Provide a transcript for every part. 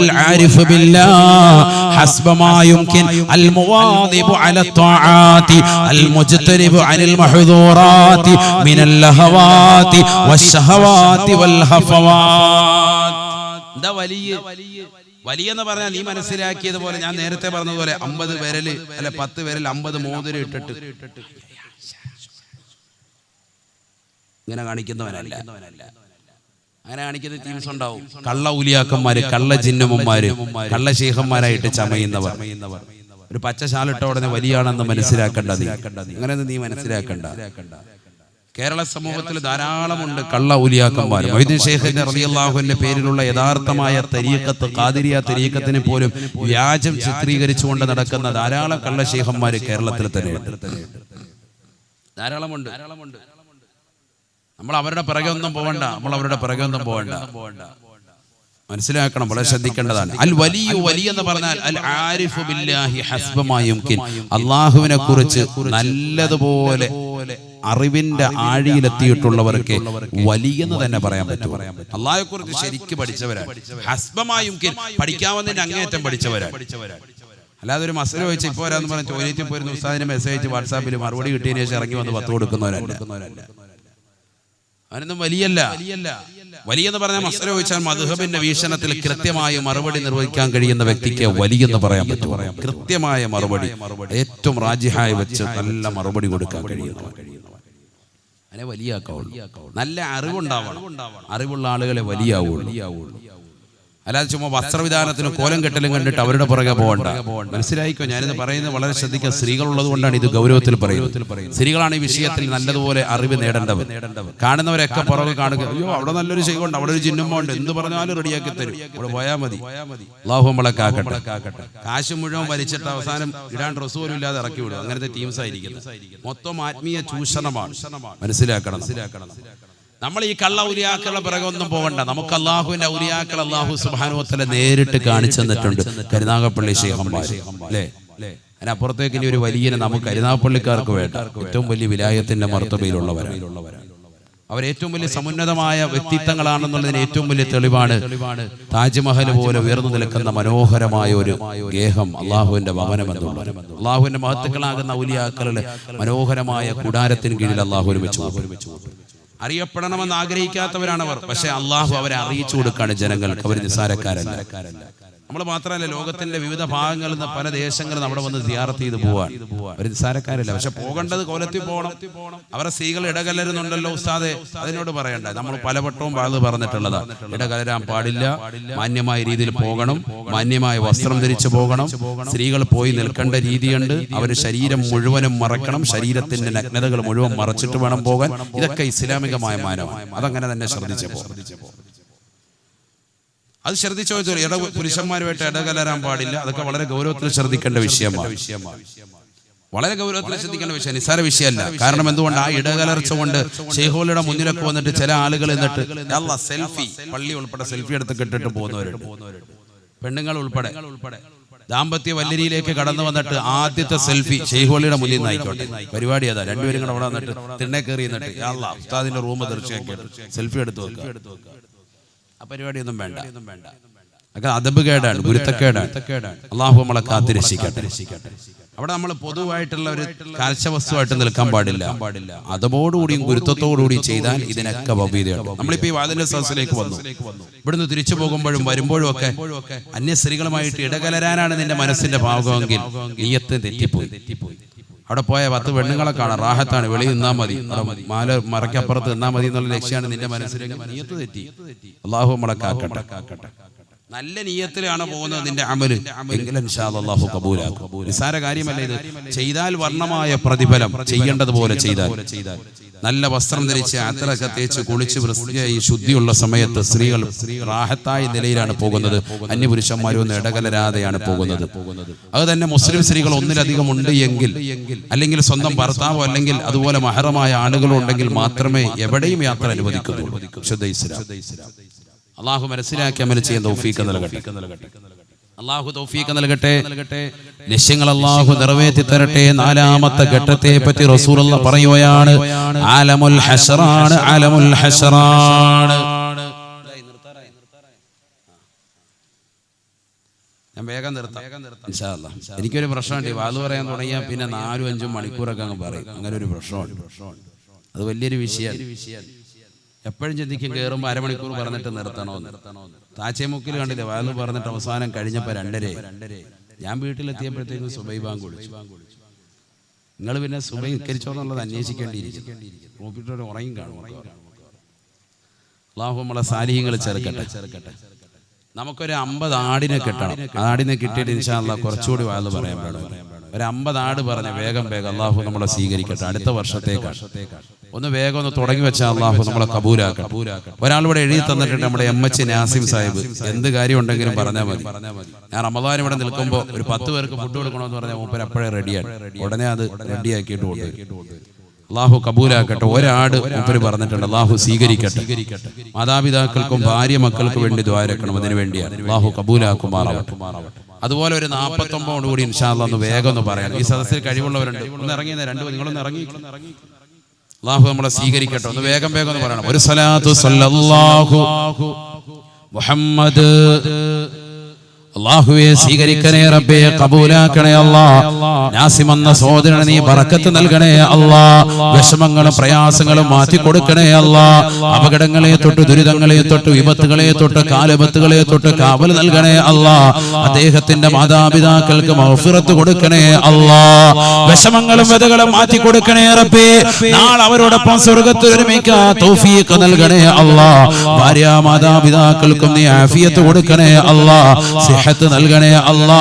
العارف بالله حسب ما يمكن المواظب على الطاعات المجتنب عن المحظورات من اللهوات والشهوات والهفوات. എന്താ വലിയ എന്ന് പറഞ്ഞാൽ നീ മനസ്സിലാക്കിയതുപോലെ ഞാൻ നേരത്തെ പറഞ്ഞതുപോലെ 50 വിരല് അല്ല 10 വിരൽ 50 മോതിരം ഇട്ടിട്ട് ഇങ്ങനെ കാണിക്കുന്നവനല്ല. അങ്ങനെ കാണിക്കുന്ന ടീംസ് ഉണ്ടാവും. കള്ള ഊലിയാക്കന്മാര്, കള്ള ജിന്നമ്മമാര്, കള്ള ശേഖന്മാരായിട്ട് ചമയുന്നവർ. ഒരു പച്ച ശാലിട്ട ഉടനെ വലിയാണെന്ന് മനസ്സിലാക്കണ്ട. അങ്ങനെയൊന്നും നീ മനസ്സിലാക്കണ്ട. കേരള സമൂഹത്തിൽ ധാരാളമുണ്ട് കള്ള ഊലിയാക്കന്മാർ. മൊയ്തീൻ ശൈഖിന്റെ റളിയല്ലാഹു അൻഹുവിന്റെ പേരിലുള്ള യഥാർത്ഥമായ തരീഖത്ത്, ഖാദിരിയ തരീഖത്തിനെ പോലും വ്യാജം ചിത്രീകരിച്ചുകൊണ്ട് നടക്കുന്ന ധാരാളം കള്ള ശൈഖന്മാർ കേരളത്തിൽ തന്നെ ധാരാളമുണ്ട്. നമ്മൾ അവരുടെ പിറകെ ഒന്നും പോകണ്ട. മനസ്സിലാക്കണം, വളരെ ശ്രദ്ധിക്കേണ്ടതാണ്. അൽ വലിയ എന്ന് പറഞ്ഞാൽ അൽ ആരിഫു ബില്ലാഹി ഹസ്ബ മാ യുംകിൻ, അല്ലാഹുവിനെ കുറിച്ച് നല്ലതുപോലെ അറിവിന്റെ ആഴിയിലെത്തിയിട്ടുള്ളവർക്ക് വലിയെന്ന് തന്നെ പറയാൻ പറ്റും. അല്ലാഹുവെ കുറിച്ച് ശരിക്കും പഠിച്ചവരാണ്. ഹസ്ബ മാ യുംകിൻ, പഠിക്കാവുന്നതിന്റെ അങ്ങേയറ്റം പഠിച്ചവരാണ്. അല്ലാതെ ഒരു മസല ചോദിച്ചാൽ ഇപ്പോൾ വരാന്ന് പറഞ്ഞ ടോയ്ലറ്റിൽ പോയിരുന്ന ഉസ്താദിനെ മെസ്സേജ് അയച്ച് വാട്സാപ്പിൽ മറുപടി കിട്ടിയതിന് ശേഷം ഇറങ്ങി വന്ന് 10 കൊടുക്കുന്നവരല്ല. അവനൊന്നും വലിയെന്ന് പറഞ്ഞാൽ മസല ചോദിച്ചാൽ മദ്ഹബിന്റെ വീക്ഷണത്തിൽ കൃത്യമായ മറുപടി നിർവഹിക്കാൻ കഴിയുന്ന വ്യക്തിക്ക് വലിയെന്ന് പറയാൻ പറ്റും. കൃത്യമായ മറുപടി, ഏറ്റവും റാജിഹായി വെച്ച് നല്ല മറുപടി കൊടുക്കാൻ കഴിയുന്നവർ അതിനെ വലിയാക്കാവുള്ളൂ. നല്ല അറിവുണ്ടാവണം. അറിവുള്ള ആളുകളെ വലിയാവുള്ളൂ. അല്ലാതെ ചുമ്മാ വസ്ത്രവിധാനത്തിനും കോലം കെട്ടലും കണ്ടിട്ട് അവരുടെ പുറകെ പോകണ്ട. മനസ്സിലായിക്കോ, ഞാനിത് പറയുന്നത് വളരെ ശ്രദ്ധിക്കുക. സ്ത്രീകളുള്ളത് കൊണ്ടാണ് ഇത് ഗൗരവത്തിൽ പറയുന്നത്. സ്ത്രീകളാണ് ഈ വിഷയത്തിൽ നല്ലതുപോലെ അറിവ് നേടേണ്ടവർ. കാണുന്നവരൊക്കെ പുറകെ കാണുക, അയ്യോ അവിടെ നല്ലൊരു ശൈഖുണ്ട്, അവിടെ ഒരു ജിന്നുമ്മ ഉണ്ട്, എന്ത് പറഞ്ഞാലും റെഡിയാക്കി തരും, അവിടെ പോയാൽ മതി. അല്ലാഹു നമ്മളെ കാക്കട്ടെ. കാശ് മുഴുവൻ വലിച്ചിട്ട് അവസാനം ഇടാൻ ഡ്രസ്സ് പോലും ഇല്ലാതെ ഇറക്കി വിടും. അങ്ങനത്തെ ടീംസ് ആയിരിക്കുന്നത്. മൊത്തം ആത്മീയ ചൂഷണമാണ്. മനസ്സിലാക്കണം. നമ്മൾ ഈ കള്ള ഔലിയാക്കളുടെ പിറകെ ഒന്നും പോകണ്ട. നമുക്ക് അള്ളാഹുവിന്റെ ഔലിയാക്കൾ അള്ളാഹു സുബ്ഹാനഹു വ തആല നേരിട്ട് കാണിച്ചു തന്നിട്ടുണ്ട്. കരുനാഗപ്പള്ളി ശൈഖന്മാർ അല്ലേ, അതിനപ്പുറത്തേക്ക് ഇനി ഒരു വലിയനെ നമുക്ക് കരുനാഗപ്പള്ളിക്കാർക്ക് വേണ്ട. ഏറ്റവും വലിയ വിലായത്തിന്റെ മർത്തബയിലുള്ളവരാണ് അവരേറ്റവും വലിയ സമുന്നതമായ വ്യക്തിത്വങ്ങളാണെന്നുള്ളതിന് ഏറ്റവും വലിയ തെളിവാണ് താജ്മഹൽ പോലെ ഉയർന്നു നിൽക്കുന്ന മനോഹരമായ ഒരു ഗേഹം, അള്ളാഹുവിന്റെ ഭവനം എന്നുള്ളത്. അള്ളാഹുവിന്റെ മഹത്തുക്കളാകുന്ന ഔലിയാക്കളുടെ മനോഹരമായ കൂടാരത്തിന് കീഴിൽ അള്ളാഹു ഒരുമിച്ച് അറിയപ്പെടണമെന്ന് ആഗ്രഹിക്കാത്തവരാണവർ. പക്ഷെ അള്ളാഹു അവരെ അറിയിച്ചു കൊടുക്കാണ് ജനങ്ങൾക്ക്. അവർ നിസ്സാരക്കാരല്ല. നമ്മൾ മാത്രമല്ല, ലോകത്തിന്റെ വിവിധ ഭാഗങ്ങളിൽ നിന്ന് പല ദേശങ്ങളും അവിടെ വന്ന് സിയാറത്ത് ചെയ്ത് പോവാൻ. അവർ നിസ്സാരക്കാരല്ല. പക്ഷെ പോകേണ്ടത് കോലത്തിൽ പോകണം. അവരെ സ്ത്രീകൾ ഇടകലരുന്നുണ്ടല്ലോ ഉസ്താദെ, അതിനോട് പറയണ്ട. നമ്മൾ പലവട്ടവും പറഞ്ഞിട്ടുള്ളതാണ്. ഇടകലരാൻ പാടില്ല, മാന്യമായ രീതിയിൽ പോകണം, മാന്യമായ വസ്ത്രം ധരിച്ചു പോകണം. സ്ത്രീകൾ പോയി നിൽക്കേണ്ട രീതിയുണ്ട്. അവർ ശരീരം മുഴുവനും മറക്കണം, ശരീരത്തിന്റെ നഗ്നതകൾ മുഴുവൻ മറച്ചിട്ട് വേണം പോകാൻ. ഇതൊക്കെ ഇസ്ലാമികമായ മാനമാണ്. അതങ്ങനെ തന്നെ ശ്രദ്ധിച്ചപ്പോ അത് ശ്രദ്ധിച്ചോ. പുരുഷന്മാരുമായിട്ട് ഇടകലരാൻ പാടില്ല. അതൊക്കെ വളരെ ഗൗരവത്തിൽ ശ്രദ്ധിക്കേണ്ട വിഷയമാണ്. വളരെ ഗൗരവത്തിൽ ശ്രദ്ധിക്കേണ്ട വിഷയം, നിസ്സാര വിഷയമല്ല. കാരണം എന്തുകൊണ്ട് ആ ഇടകലർച്ച കൊണ്ട് ശൈഖുകളുടെ മുന്നിലൊക്കെ വന്നിട്ട് ചില ആളുകൾ എന്നിട്ട് സെൽഫി, പള്ളി ഉൾപ്പെടെ സെൽഫി എടുത്ത് കിട്ടിട്ട് പോകുന്നവരുണ്ട്. പെണ്ണുങ്ങൾ ഉൾപ്പെടെ ദാമ്പത്യ വല്ലരിയിലേക്ക് കടന്നു വന്നിട്ട് ആദ്യത്തെ സെൽഫി ശൈഖുകളുടെ മുന്നിൽ നിന്ന് ആയിക്കോട്ടെ. പരിപാടി അതാ, രണ്ടുപേരും കൂടെ അവിടെ വന്നിട്ട് തിണ്ണെ കയറി എന്നിട്ട് ഉസ്താദിന്റെ റൂം തീർച്ചയായിട്ടും സെൽഫി എടുത്തു വെക്കുക. ആ പരിപാടിയൊന്നും വേണ്ട. അദബ് കേടാണ്, ഗുരുത്തക്കേടാണ്. അള്ളാഹു നമ്മളെ കാത്ത് രക്ഷിക്കട്ടെ. അവിടെ നമ്മൾ പൊതുവായിട്ടുള്ള ഒരു കാഴ്ചവസ്തുവായിട്ട് നിൽക്കാൻ പാടില്ല. അതോടുകൂടിയും ഗുരുത്വത്തോടുകൂടിയും ചെയ്താൽ ഇതിനൊക്കെ ഭവ്യതയുണ്ട്. നമ്മളിപ്പോ ഈ വാതിലിന്റെ സദസ്സിലേക്ക് വന്നു. ഇവിടുന്ന് തിരിച്ചു പോകുമ്പോഴും വരുമ്പോഴും ഒക്കെ അന്യ സ്ത്രീകളുമായിട്ട് ഇടകലരാനാണ് നിന്റെ മനസ്സിന്റെ ഭാവമെങ്കിൽ നിയ്യത്ത് തെറ്റിപ്പോയി. അവിടെ പോയ 10 പെണ്ണുങ്ങളെ കാണാം, റാഹത്താണ്, വെളിയിൽ നിന്നാ മതി, മാല മറക്കപ്പുറത്ത് നിന്നാ മതി എന്നുള്ള ലക്ഷ്യമാണ് നിന്റെ മനസ്സിലേക്ക്. നിയ്യത്ത് തെറ്റി. അള്ളാഹു നമ്മളെ കാക്കട്ടെ. നല്ല നിയ്യത്തിലാണ് പോകുന്നത് നിന്റെ അമല് എങ്കിലും ഇൻഷാ അല്ലാഹു കബൂലാക്കും. നിസ്സാര കാര്യമല്ല ഇത്. ചെയ്താൽ വർണ്ണമായ പ്രതിഫലം, ചെയ്യേണ്ടതുപോലെ ചെയ്താൽ. നല്ല വസ്ത്രം ധരിച്ച് അത്തറൊക്കെ തേച്ച് കുളിച്ച് വൃത്തിയായി ശുദ്ധിയുള്ള സമയത്ത് സ്ത്രീകൾ റാഹത്തായ നിലയിലാണ് പോകുന്നത്. അന്യപുരുഷന്മാരൊന്നും ഇടകലരാതെയാണ് പോകുന്നത്. അത് തന്നെ മുസ്ലിം സ്ത്രീകൾ ഒന്നിലധികം ഉണ്ട് എങ്കിൽ, അല്ലെങ്കിൽ സ്വന്തം ഭർത്താവോ അല്ലെങ്കിൽ അതുപോലെ മഹറമായ ആളുകളോ ഉണ്ടെങ്കിൽ മാത്രമേ എവിടെയും യാത്ര അനുവദിക്കുന്നുള്ളൂ. ശുദ്ധ ഇസ്ലാം. അള്ളാഹു മനസ്സിലാക്കി അമൽ ചെയ്യാൻ തൗഫീഖ് നൽകട്ടെ. അള്ളാഹു തൗഫീഖ് നൽകട്ടെ. ലക്ഷ്യങ്ങൾ അള്ളാഹു നിറവേറ്റി തരട്ടെ. 4ാമത്തെ ഘട്ടത്തെ പറ്റി റസൂലുള്ളാഹി പറയുകയാണ്, ആലമുൽ ഹശ്റാണ്, ആലമുൽ ഹശ്റാണ്. ഞാൻ വേഗം നിർത്താം ഇൻഷാ അല്ലാഹ്. എനിക്കൊരു പ്രശ്നമുണ്ട്, വാത് പറയാൻ തുടങ്ങിയാൽ പിന്നെ 4-5 മണിക്കൂറൊക്കെ അങ്ങ് പറയും. അങ്ങനെ ഒരു പ്രശ്നമുണ്ട്. അത് വലിയൊരു വിഷയമാണ്. എപ്പോഴും ചിന്തിക്കും കയറുമ്പോൾ അരമണിക്കൂർ പറഞ്ഞിട്ട് നിർത്തണമെന്ന്. താച്ചേമുക്കിൽ കണ്ടില്ലേ, വാത് പറഞ്ഞിട്ട് അവസാനം കഴിഞ്ഞപ്പോൾ 2:30. ഞാൻ വീട്ടിലെത്തിയപ്പോഴത്തേക്കും സുബൈ ബാങ്ക് വിളിച്ചു. നിങ്ങൾ പിന്നെ സുബൈ നിസ്കരിച്ചോന്നുള്ളത് അന്വേഷിക്കേണ്ടിയിരിക്കും. നോക്കിയിട്ടൊരു ഉറങ്ങി കാണും. അല്ലാഹു നമ്മളെ സാലിഹ്യങ്ങൾ ചേർക്കട്ടെ. നമുക്കൊരു 50 ആടിനെ കിട്ടണം. ആടിനെ കിട്ടിയിട്ട് ഇൻഷാ അല്ലാഹ് കുറച്ചുകൂടി വാത് പറയാൻ പാടും. ഒരു 50 ആട് പറഞ്ഞ് വേഗം അല്ലാഹു നമ്മളെ സ്വീകരിക്കട്ടെ. അടുത്ത വർഷത്തേക്കാണ്. ഒന്ന് വേഗം ഒന്ന് തുടങ്ങി വെച്ചാൽ അല്ലാഹു നമ്മളെ കബൂലാക്കട്ടെ. ഒരാൾ ഇവിടെ എഴുതി തന്നിട്ടുണ്ട്, നമ്മുടെ MH നാസിം സാഹിബ്. എന്ത് കാര്യം ഉണ്ടെങ്കിലും പറഞ്ഞാൽ മതി. ഞാൻ റമദാൻ ഇവിടെ നിൽക്കുമ്പോൾ ഒരു 10 പേർക്ക് ഫുഡ് കൊടുക്കണമെന്ന് പറഞ്ഞാൽ മൂപ്പർ അപ്പോഴേ റെഡിയാണ്. ഉടനെ അത് റെഡിയാക്കിയിട്ട് കൊണ്ടുവരും. അല്ലാഹു കബൂലാക്കട്ടെ. ഒരാട് മൂപ്പര് പറഞ്ഞിട്ടുണ്ട്, അല്ലാഹു സ്വീകരിക്കട്ടെ. മാതാപിതാക്കൾക്കും ഭാര്യ മക്കൾക്കും വേണ്ടി ദ്വാരക്കണം, അതിനു വേണ്ടിയാണ്. അല്ലാഹു കബൂലാക്കുമാറാവട്ടെ. അതുപോലെ ഒരു 49 കൂടി ഇൻഷാ അല്ലാഹ് ഒന്ന് വേഗം ഒന്ന് പറയണം. ഈ സദസ്സിൽ കഴിവുള്ളവരുണ്ട്, ഒന്ന് ഇറങ്ങിയ നിങ്ങളൊന്ന് ഇറങ്ങി. അല്ലാഹു നമ്മളെ സ്വീകരിക്കട്ടെ. ഒന്ന് വേഗം ഒന്ന് പറയണം. ഒരു സ്വലാത്തു സല്ലല്ലാഹു മുഹമ്മദ്. അല്ലാഹുവേ സ്വീകരിക്കണേ റബ്ബേ, കബൂലാക്കണേ അല്ലാ. നാസിം എന്ന സഹോദരനെ നീ ബറക്കത്ത് നൽകണേ അല്ലാ. വിഷമങ്ങളും പ്രയാസങ്ങളും മാറ്റി കൊടുക്കണേ അല്ലാ. അപകടങ്ങളെ തൊട്ട്, ദുരിതങ്ങളെ തൊട്ട്, വിപത്തുകളെ തൊട്ട്, കാലപത്തുകളെ തൊട്ട് കാവൽ നൽകണേ അല്ലാ. അദ്ദേഹത്തിന്റെ മാതാപിതാക്കൾക്ക് മഗ്ഫിറത്ത് കൊടുക്കണേ അല്ലാ. വിഷമങ്ങളും വ്യതകളും മാറ്റി കൊടുക്കണേ റബ്ബേ. നാളെ അവരോടൊപ്പം സ്വർഗ്ഗത്തിൽ ഒരുമിക്കാൻ തൗഫീഖ് നൽകണേ അല്ലാ. ഭാര്യ മാതാപിതാക്കൾക്കും നീ ആഫിയത്ത് കൊടുക്കണേ അല്ലാ. നൽകണേ അല്ലാ.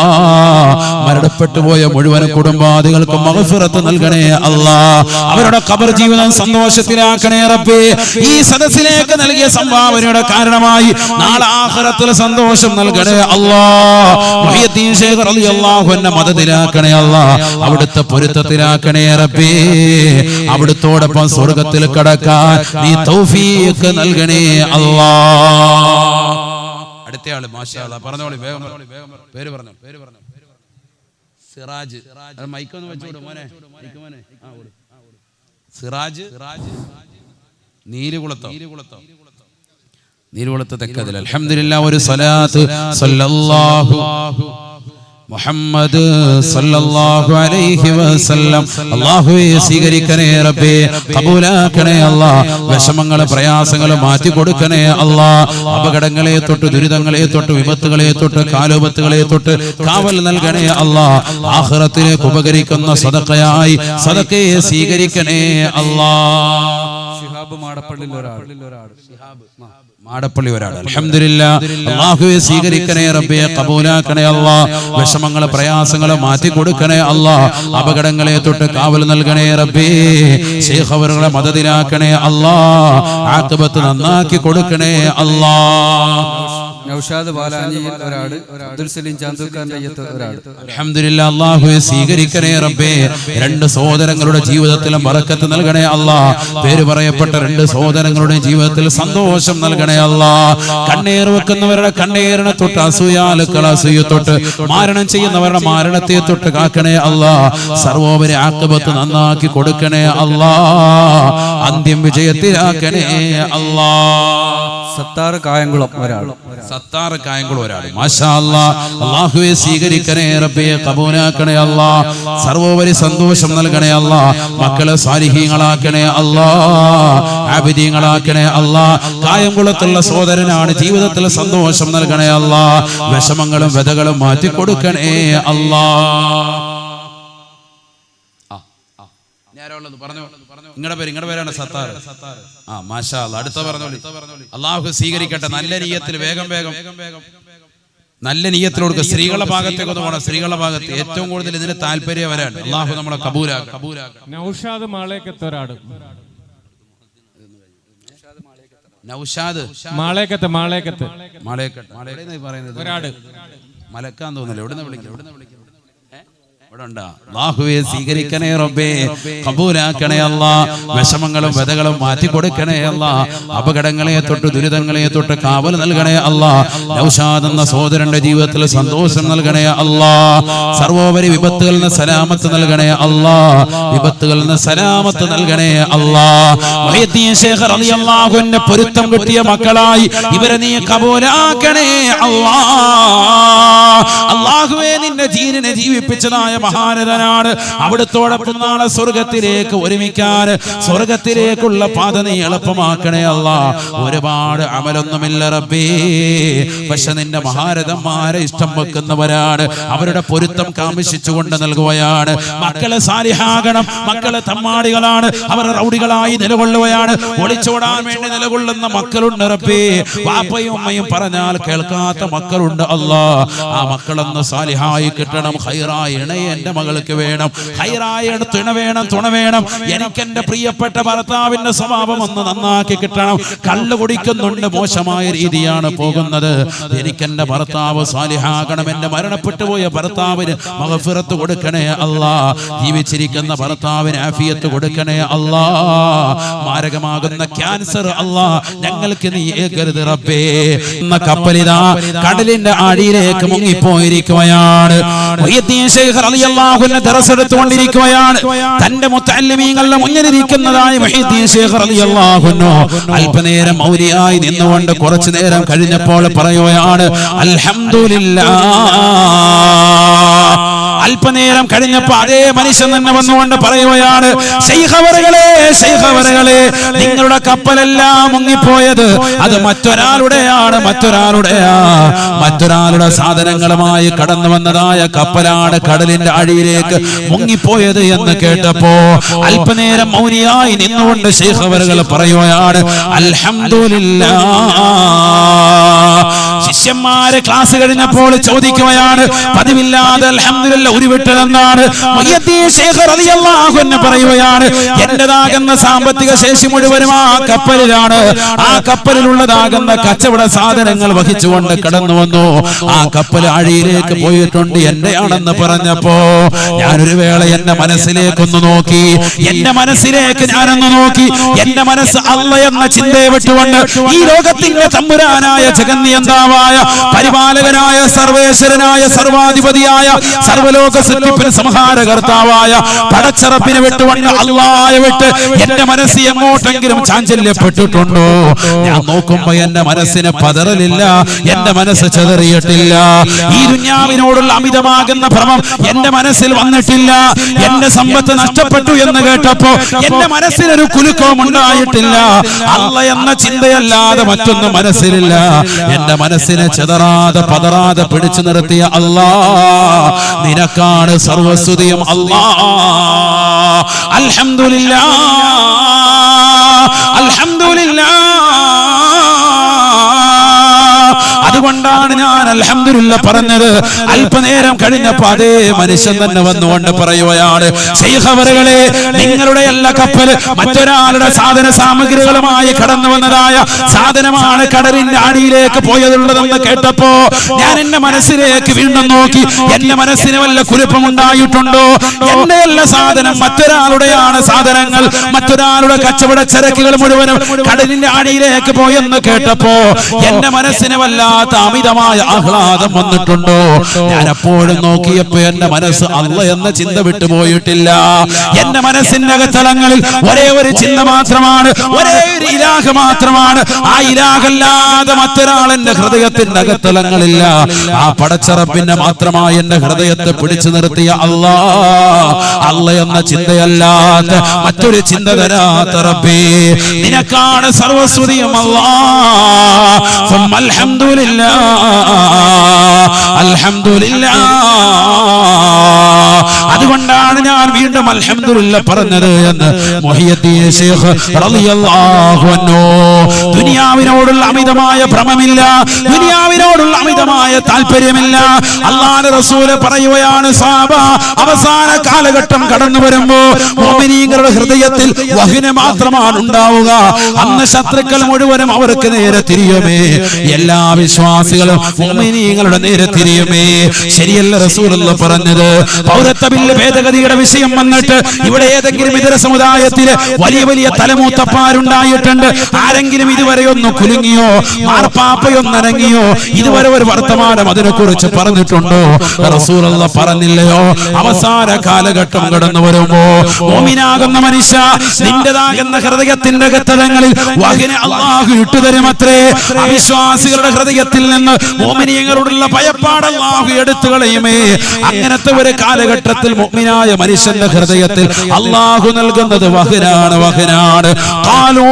മരണപ്പെട്ടു പോയ മുഴുവൻ കുടുംബാദികൾക്കും മഗ്ഫിറത്ത് നൽകണേ അല്ലാ. അവരുടെ ഖബർ ജീവിതം സന്തോഷത്തിലാക്കണേ റബ്ബേ. ഈ സദസ്സിലേക്ക് നൽകിയ സംഭാവനയുടെ കാരണമായി നാളെ ആഖിറത്തിൽ സന്തോഷം നൽകണേ അല്ലാ. മുഹയ്യദ്ദീൻ ശൈഖ് റളിയല്ലാഹു അൻഹു മദദിലാക്കണേ അല്ലാ. അവിടുത്തെ പൊരുത്തത്തിലാക്കണേ റബ്ബേ. അവിടുത്തോടൊപ്പം സ്വർഗ്ഗത്തിൽ കടക്കാൻ നീ തൗഫീഖ് നൽകണേ അല്ലാ. അടുത്തയാള് മാഷാ അല്ലാഹ് പറഞ്ഞോളി, വേഗം പേര് പറഞ്ഞു. സിറാജ്. മൈക്കൊന്ന് വെച്ചോട് മോനെ. സിറാജ് നീരുകുളത്ത് തെക്കതിൽ. അൽഹംദുലില്ലാഹ്. ഒരു സ്വലാത്ത് സല്ലല്ലാഹു മുഹമ്മദ് സല്ലല്ലാഹു അലൈഹി വസല്ലം. അല്ലാഹുവേ സ്വീകരിക്കണേ റബ്ബേ, കബൂലാക്കണേ അല്ലാ. വിഷമങ്ങളും പ്രയാസങ്ങളും മാറ്റി കൊടുക്കണേ അല്ലാ. അപകടങ്ങളെ തൊട്ട്, ദുരിതങ്ങളെ തൊട്ട്, വിപത്തുകളെ തൊട്ട്, കാലോപത്തുകളെ തൊട്ട് കാവൽ നൽകണേ അല്ലാ. ആഖിറത്തിലേക്ക് ഉപകരിക്കുന്ന സദഖയായി സദഖയെ സ്വീകരിക്കണേ അല്ലാ. ശിഹാബ് മാടപ്പള്ളി ഒരാൾ. അൽഹംദുലില്ലാഹ്. അല്ലാഹുവേ സ്വീകരിക്കണേ റബ്ബേ, കബൂലാക്കണേ അല്ലാ. വിഷമങ്ങളും പ്രയാസങ്ങളും മാറ്റി കൊടുക്കണേ അല്ലാ. അപകടങ്ങളെ തൊട്ട് കാവൽ നൽകണേ റബ്ബേ. ശൈഖ് അവരുടെ മദദിലാക്കണേ അല്ലാ. ആഖിബത്ത് നന്നാക്കി കൊടുക്കണേ അല്ലാ. നൗഷാദ് ബാലാനിയിൽ ഒരാട്, അബ്ദുൽ സലീം ചാന്തൂക്കാന്റെ ഒരാട്. അൽഹംദുലില്ലാഹ്. അല്ലാഹുവേ സ്വീകരിക്കണേ റബ്ബേ. 2 സഹോദരങ്ങളുടെ ജീവിതത്തിൽ ബറക്കത്ത് നൽകണേ അല്ലാ. പേര് പറയപ്പെട്ട 2 സഹോദരങ്ങളുടെ ജീവിതത്തിൽ സന്തോഷം നൽകണേ അല്ലാ. കണ്ണീർ വെക്കുന്നവരുടെ കണ്ണീരിനെ തൊട്ട്, അസൂയാലുക്കൾ അസൂയ തൊട്ട്, മാരണം ചെയ്യുന്നവരുടെ മാരണത്തെ തൊട്ട് കാക്കണേ അല്ലാ. സർവോപരി ആഖിബത്ത് നന്നാക്കി കൊടുക്കണേ അല്ലാ. അന്ത്യം വിജയത്തിലാക്കണേ അല്ലാ. സത്താർ കായംകുളം ഒരാൾ. മാഷാ അല്ലാഹ്. അല്ലാഹുവേ സ്വീകരിക്കണേ റബ്ബേ, കബൂലാക്കണേ അല്ലാ. സർവോപരി സന്തോഷം നൽകണേ അല്ലാ. മക്കളെ സാലിഹീങ്ങളാക്കണേ അല്ലാ. ആബിദീങ്ങളാക്കണേ അല്ലാ. കായംകുളത്തുള്ള സഹോദരനാണ്, ജീവിതത്തിൽ സന്തോഷം നൽകണേ അല്ലാ. വിഷമങ്ങളും വ്യതകളും മാറ്റി കൊടുക്കണേ അല്ലാ. നിങ്ങളുടെ പേരാണ് സത്താർ. മാഷാ അല്ലാഹ്. അടുത്ത പറഞ്ഞോളി. അല്ലാഹു സ്വീകരിക്കട്ടെ. നല്ല നിയ്യത്തിൽ വേഗം നല്ല നിയ്യത്തിലോട് സ്ത്രീകളുടെ ഭാഗത്തേക്ക് ഒന്ന് പോകണം. സ്ത്രീകളുടെ ഭാഗത്ത് ഏറ്റവും കൂടുതൽ ഇതിന് താല്പര്യവരാണ്. അല്ലാഹു നമ്മളെ കബൂലാക്കട്ടെ. നൗഷാദ് മാളേക്കത്ത് ഒരാട്. നൗഷാദ് മാളേക്കത്ത് ഒരാട്. മലക്കാന്ന് തോന്നില്ല. എവിടുന്ന് വിളിക്കും? അല്ലാഹുവേ സ്വീകരിക്കണേ റബ്ബേ, കബൂലാക്കണേ അല്ലാ. വിഷമങ്ങളും വ്യതകളും മാറ്റി കൊടുക്കണേ അല്ലാ. അപകടങ്ങളെ തൊട്ട്, ദുരിതങ്ങളെ തൊട്ട് കാവൽ നൽകണേ അല്ലാ. നൗഷാദ് എന്ന സഹോദരന്റെ ജീവിതത്തിൽ സന്തോഷം നൽകണേ അല്ലാ. സർവോപരി വിപത്തുകളിൽ നിന്ന് സലാമത്ത് നൽകണേ അല്ലാ. നൽകണേ അല്ലാ. മുഹയ്യദ്ദീൻ ശൈഖ് റളിയല്ലാഹു അൻഹു പൊരുത്തം കിട്ടിയ മക്കളായി ഇവരെ നീ കബൂലാക്കണേ അല്ലാ. അല്ലാഹുവേ നിന്റെ ദീനിനെ ജീവിപ്പിച്ചതായ മഹാരഥനാണ്. അവിടുത്തോടൊപ്പം നാളെ സ്വർഗത്തിലേക്ക് ഒരുമിക്കാൻ, സ്വർഗത്തിലേക്കുള്ള പാത നീ എളുപ്പമാക്കണേ അല്ലാ. ഒരുപാട് അമലൊന്നുമില്ല റബ്ബേ, പക്ഷെ നിന്റെ മഹാരഥന്മാരെ ഇഷ്ടം വെക്കുന്നവരാണ്. അവരുടെ പൊരുത്തം കാമിശിച്ചുകൊണ്ട് നൽകുകയാണ്. മക്കളെ സാലിഹാകണം, മക്കളെ തമ്മാടികളാണ്, അവർ റൗഡികളായി നിലകൊള്ളുകയാണ്. ഒളിച്ചോടാൻ വേണ്ടി നിലകൊള്ളുന്ന മക്കളുണ്ട് റബ്ബേ. വാപ്പയും ഉമ്മയും പറഞ്ഞാൽ കേൾക്കാത്ത മക്കളുണ്ട് അല്ലാ. ആ മക്കളൊന്ന് സാലിഹായി കിട്ടണം. ഹൈറായ ഇണയെ എന്റെ മകൾക്ക് വേണം, ഹൈറായ തുണ വേണം, തുണ വേണം. എനിക്ക് എന്റെ പ്രിയപ്പെട്ട ഭർത്താവിന്റെ സ്വഭാവം ഒന്ന് നന്നാക്കി കിട്ടണം. കള്ളു കുടിക്കുന്നുണ്ട്, മോശമായ രീതിയാണ് പോകുന്നത്. എനിക്ക് എന്റെ ഭർത്താവ് സാലിഹാകണം. എന്റെ മരണപ്പെട്ടു പോയ ഭർത്താവിന് മഗ്ഫിറത്ത് കൊടുക്കണേ അല്ലാ. ജീവിച്ചിരിക്കുന്ന ഭർത്താവിന് ആഫിയത്ത് കൊടുക്കണേ അല്ലാ. മാരകമാകുന്ന ക്യാൻസർ അല്ലാ ഞങ്ങൾക്ക് നീ ഏകരുത് റബ്ബേ. എന്ന കപ്പലിതാ കടലിന്റെ അടിയിലേക്ക് മുങ്ങിപ്പോയിരിക്കുകയാണ്. ദറസെടുത്തുകൊണ്ടിരിക്കുകയാണ്. തന്റെ മുത്തഅല്ലിമീങ്ങളുടെ മുന്നിലിരിക്കുന്നതായി മുഹീദ്ദീൻ ശൈഖ് റളിയല്ലാഹു അൻഹു അല്പനേരം മൗലിയായി നിന്നുകൊണ്ട് കുറച്ചു നേരം കഴിഞ്ഞപ്പോൾ പറയുകയാണ് അൽഹംദുലില്ലാഹ്. അല്പനേരം കഴിഞ്ഞപ്പോ അതേ മനുഷ്യൻ തന്നെ വന്നുകൊണ്ട് പറയുകയാണ് ശൈഖ് അവറുകളെ, ശൈഖ് അവറുകളെ, നിങ്ങളുടെ കപ്പലെല്ലാം മുങ്ങിപ്പോയത് അത് മറ്റൊരാളുടെയാണ്, മറ്റൊരാളുടെ സാധനങ്ങളുമായി കടന്നു വന്നതായ കപ്പലാണ് കടലിന്റെ അടിയിലേക്ക് മുങ്ങിപ്പോയത് എന്ന് കേട്ടപ്പോ അല്പനേരം മൗനിയായി നിന്നുകൊണ്ട് ശൈഖ് അവറുകൾ പറയുകയാണ് അൽഹംദുലില്ലാഹ്. ശിഷ്യന്മാരെ ക്ലാസ് കഴിഞ്ഞപ്പോൾ ചോദിക്കുകയാണ് പതിവില്ലാതെ അൽഹംദുലില്ലാഹ് ഉരുവിട്ടതെന്നാണ്. മുഹയ്യിദ്ദീൻ ശൈഖ് റളിയല്ലാഹു അൻഹു പറയുകയാണ് എന്റേതാകുന്ന സാമ്പത്തിക ശേഷി മുഴുവനും ആ കപ്പലിലാണ്. ആ കപ്പലിലുള്ളതാകുന്ന കച്ചവട സാധനങ്ങൾ വഹിച്ചുകൊണ്ട് കടന്നു വന്നു. ആ കപ്പൽ അഴിയിലേക്ക് പോയിട്ടുണ്ട്, എന്റെയാണെന്ന് പറഞ്ഞപ്പോ ഞാനൊരു വേള എന്റെ മനസ്സിലേക്കൊന്ന് നോക്കി, എന്റെ മനസ്സിലേക്ക് ഞാനൊന്ന് നോക്കി. എന്റെ മനസ്സ് അല്ലാഹ് എന്ന ചിന്തയെ വിട്ടുകൊണ്ട് ഈ ലോകത്തിന്റെ തമ്പുരാനായ ജഗന്നിയന്താവായ പരിപാലകനായ സർവേശ്വരനായ സർവാധിപതിയായ സർവലോക സൃഷ്ടിപ്പിന് സംഹാരകർത്താവായ പടച്ചറപ്പിനെ വിട്ടുകൊണ്ട് അല്ലാഹയെ വിട്ട് എന്റെ മനസ്സ് എങ്ങോട്ടെങ്കിലും ചാഞ്ചല്യപ്പെട്ടിട്ടുണ്ടോ? ഞാൻ നോക്കുമ്പോ എന്റെ മനസ്സിന് പതറലില്ല, എന്റെ മനസ്സ് ചെതറിയിട്ടില്ല. ഈ ദുനിയാവിനോടുള്ള അമിതമാകുന്ന ഭ്രമം എന്റെ മനസ്സിൽ വന്നിട്ടില്ല. എന്റെ സമ്പത്ത് നഷ്ടപ്പെട്ടു എന്ന് കേട്ടപ്പോ എന്റെ മനസ്സിനൊരു കുലുക്കവും ഉണ്ടായിട്ടില്ല. അല്ലാഹ് എന്ന ചിന്തയല്ലാതെ മറ്റൊന്നും മനസ്സിലില്ല. എന്റെ മനസ്സിനെ ചെതറാതെ പതറാതെ പിടിച്ചു നിർത്തിയ അല്ലാഹ്, നിനക്കാണ് സർവസ്തുതിയും അല്ലാഹ്. അൽഹംദുലില്ലാഹ്, അൽഹംദുലില്ലാഹ്. അതുകൊണ്ടാണ് ഞാൻ അൽഹംദുലില്ലാഹ് പറഞ്ഞത്. അല്പനേരം കഴിഞ്ഞപ്പോ അതേ മനുഷ്യൻ തന്നെ വന്നുകൊണ്ട് പറയുകയാണ് ശൈഖ് അവറുകളെ, നിങ്ങളുടെ എല്ലാ കപ്പല് മറ്റൊരാളുടെ സാധന സാമഗ്രികളുമായി കടന്നു വന്നതായ സാധനമാണ് കടലിന്റെ അടിയിലേക്ക് പോയതുള്ളതെന്ന് കേട്ടപ്പോ ഞാൻ എന്റെ മനസ്സിലേക്ക് വീണ്ടും നോക്കി. എന്റെ മനസ്സിന് വല്ല കുഴപ്പമുണ്ടായിട്ടുണ്ടോ? എന്റെ എല്ലാ സാധനം മറ്റൊരാളുടെയാണ് സാധനങ്ങൾ, മറ്റൊരാളുടെ കച്ചവട ചരക്കുകൾ മുഴുവനും കടലിന്റെ അടിയിലേക്ക് പോയെന്ന് കേട്ടപ്പോ എന്റെ മനസ്സിന് വല്ലാത്ത അമിതമായ ആഹ്ലാദം വന്നിട്ടുണ്ടോ? ഞാൻ എപ്പോഴും നോക്കിയപ്പോ എന്റെ മനസ്സ് അല്ലാഹ് എന്ന ചിന്ത വിട്ടുപോയിട്ടില്ല. എന്റെ മനസ്സിന്റെ അകത്തളങ്ങളിൽ ഒരേ ഒരു ചിന്ത മാത്രമാണ്, ഒരേ ഒരു ഇലാഹ് മാത്രമാണ്. ആ ഇലാഹല്ലാതെ മറ്റൊരാൾ എന്റെ ഹൃദയത്തിന്റെ അകത്തളങ്ങളില്ല. ആ പടച്ചറപ്പിന്റെ മാത്രമായി എന്റെ ഹൃദയത്തെ പിടിച്ചു നിർത്തിയ അല്ലാഹ്, അല്ലാഹ് എന്ന ചിന്തയല്ലാത്ത മറ്റൊരു ചിന്ത തരാത്ത റബ്ബേ, നിനക്കാണ് സർവസ്തുതിയും അല്ലാഹ്. അൽഹംദുലില്ലാഹ്, അൽഹംദുലില്ലാഹ്. അതുകൊണ്ടാണ് ഞാൻ വീണ്ടും അൽഹംദുലില്ലാഹ് പറഞ്ഞത് എന്ന് മുഹയ്യിദ്ദീൻ ശൈഖ് റളിയല്ലാഹു അൻഹു. ദുനിയാവിനോടുള്ള അമിതമായ ഭ്രമമില്ല, ദുനിയാവിനോടുള്ള അമിതമായ താല്പര്യമില്ല. അല്ലാഹുവിന്റെ റസൂൽ പറയുകയാണ് സഹാബ, അവസാന കാലഘട്ടം കടന്നു വരുമ്പോ മുഅ്മിനീങ്ങളുടെ ഹൃദയത്തിൽ വഹ്ന മാത്രമാണ് ഉണ്ടാവുക. അന്ന് ശത്രുക്കൾ മുഴുവനും അവർക്ക് നേരെ തിരിയുമേ, എല്ലാ വിശ്വാസികളും മുഅ്മിനീങ്ങളുടെ നേരെ തിരിയുമേ. ശരിയല്ല റസൂലുള്ളാഹി പറഞ്ഞത്? പൗരത്വ ബില്ല് ഭേദഗതിയുടെ വിഷയം വന്നിട്ട് ഇവിടെ ഏതെങ്കിലും ഇതര സമുദായത്തില് വലിയ വലിയ തലമൂത്തപ്പാരുണ്ടായിട്ടുണ്ട്. ആരെങ്കിലും ഇതുവരെ ഒന്ന് കുലുങ്ങിയോ മാർപ്പാപ്പയൊന്നനങ്ങിയോ ഇതുവരെ ഒരു വർത്തമാനം അതിനെക്കുറിച്ച് പറഞ്ഞിട്ടുണ്ടോ? റസൂലുള്ളാഹി പറഞ്ഞില്ലയോ? അവസാന കാലഘട്ടം കടന്നു വരുമ്പോ മുഅ്മിനാകുന്ന മനുഷ്യ നിന്റേതാകുന്ന ഹൃദയത്തിന്റെ ഗത്തടങ്ങളിൽ വഹ്നെ അല്ലാഹു ഇട്ടുതരുമത്രേ. അവിശ്വാസികളുടെ ഹൃദയത്തിൽ നിന്ന് മുഅ്മിനീങ്ങളോടുള്ള ഭയപ്പാട് അല്ലാഹു എടുത്തു കളയുമേ. അങ്ങനത്തെ ഒരു കാലഘട്ടത്തിൽ മുഅ്മിനായ മനുഷ്യന്റെ ഹൃദയത്തിൽ അല്ലാഹു നൽകുന്നത് വഹ്നാണ്. വഹ്നാണ്. ഖാലൂ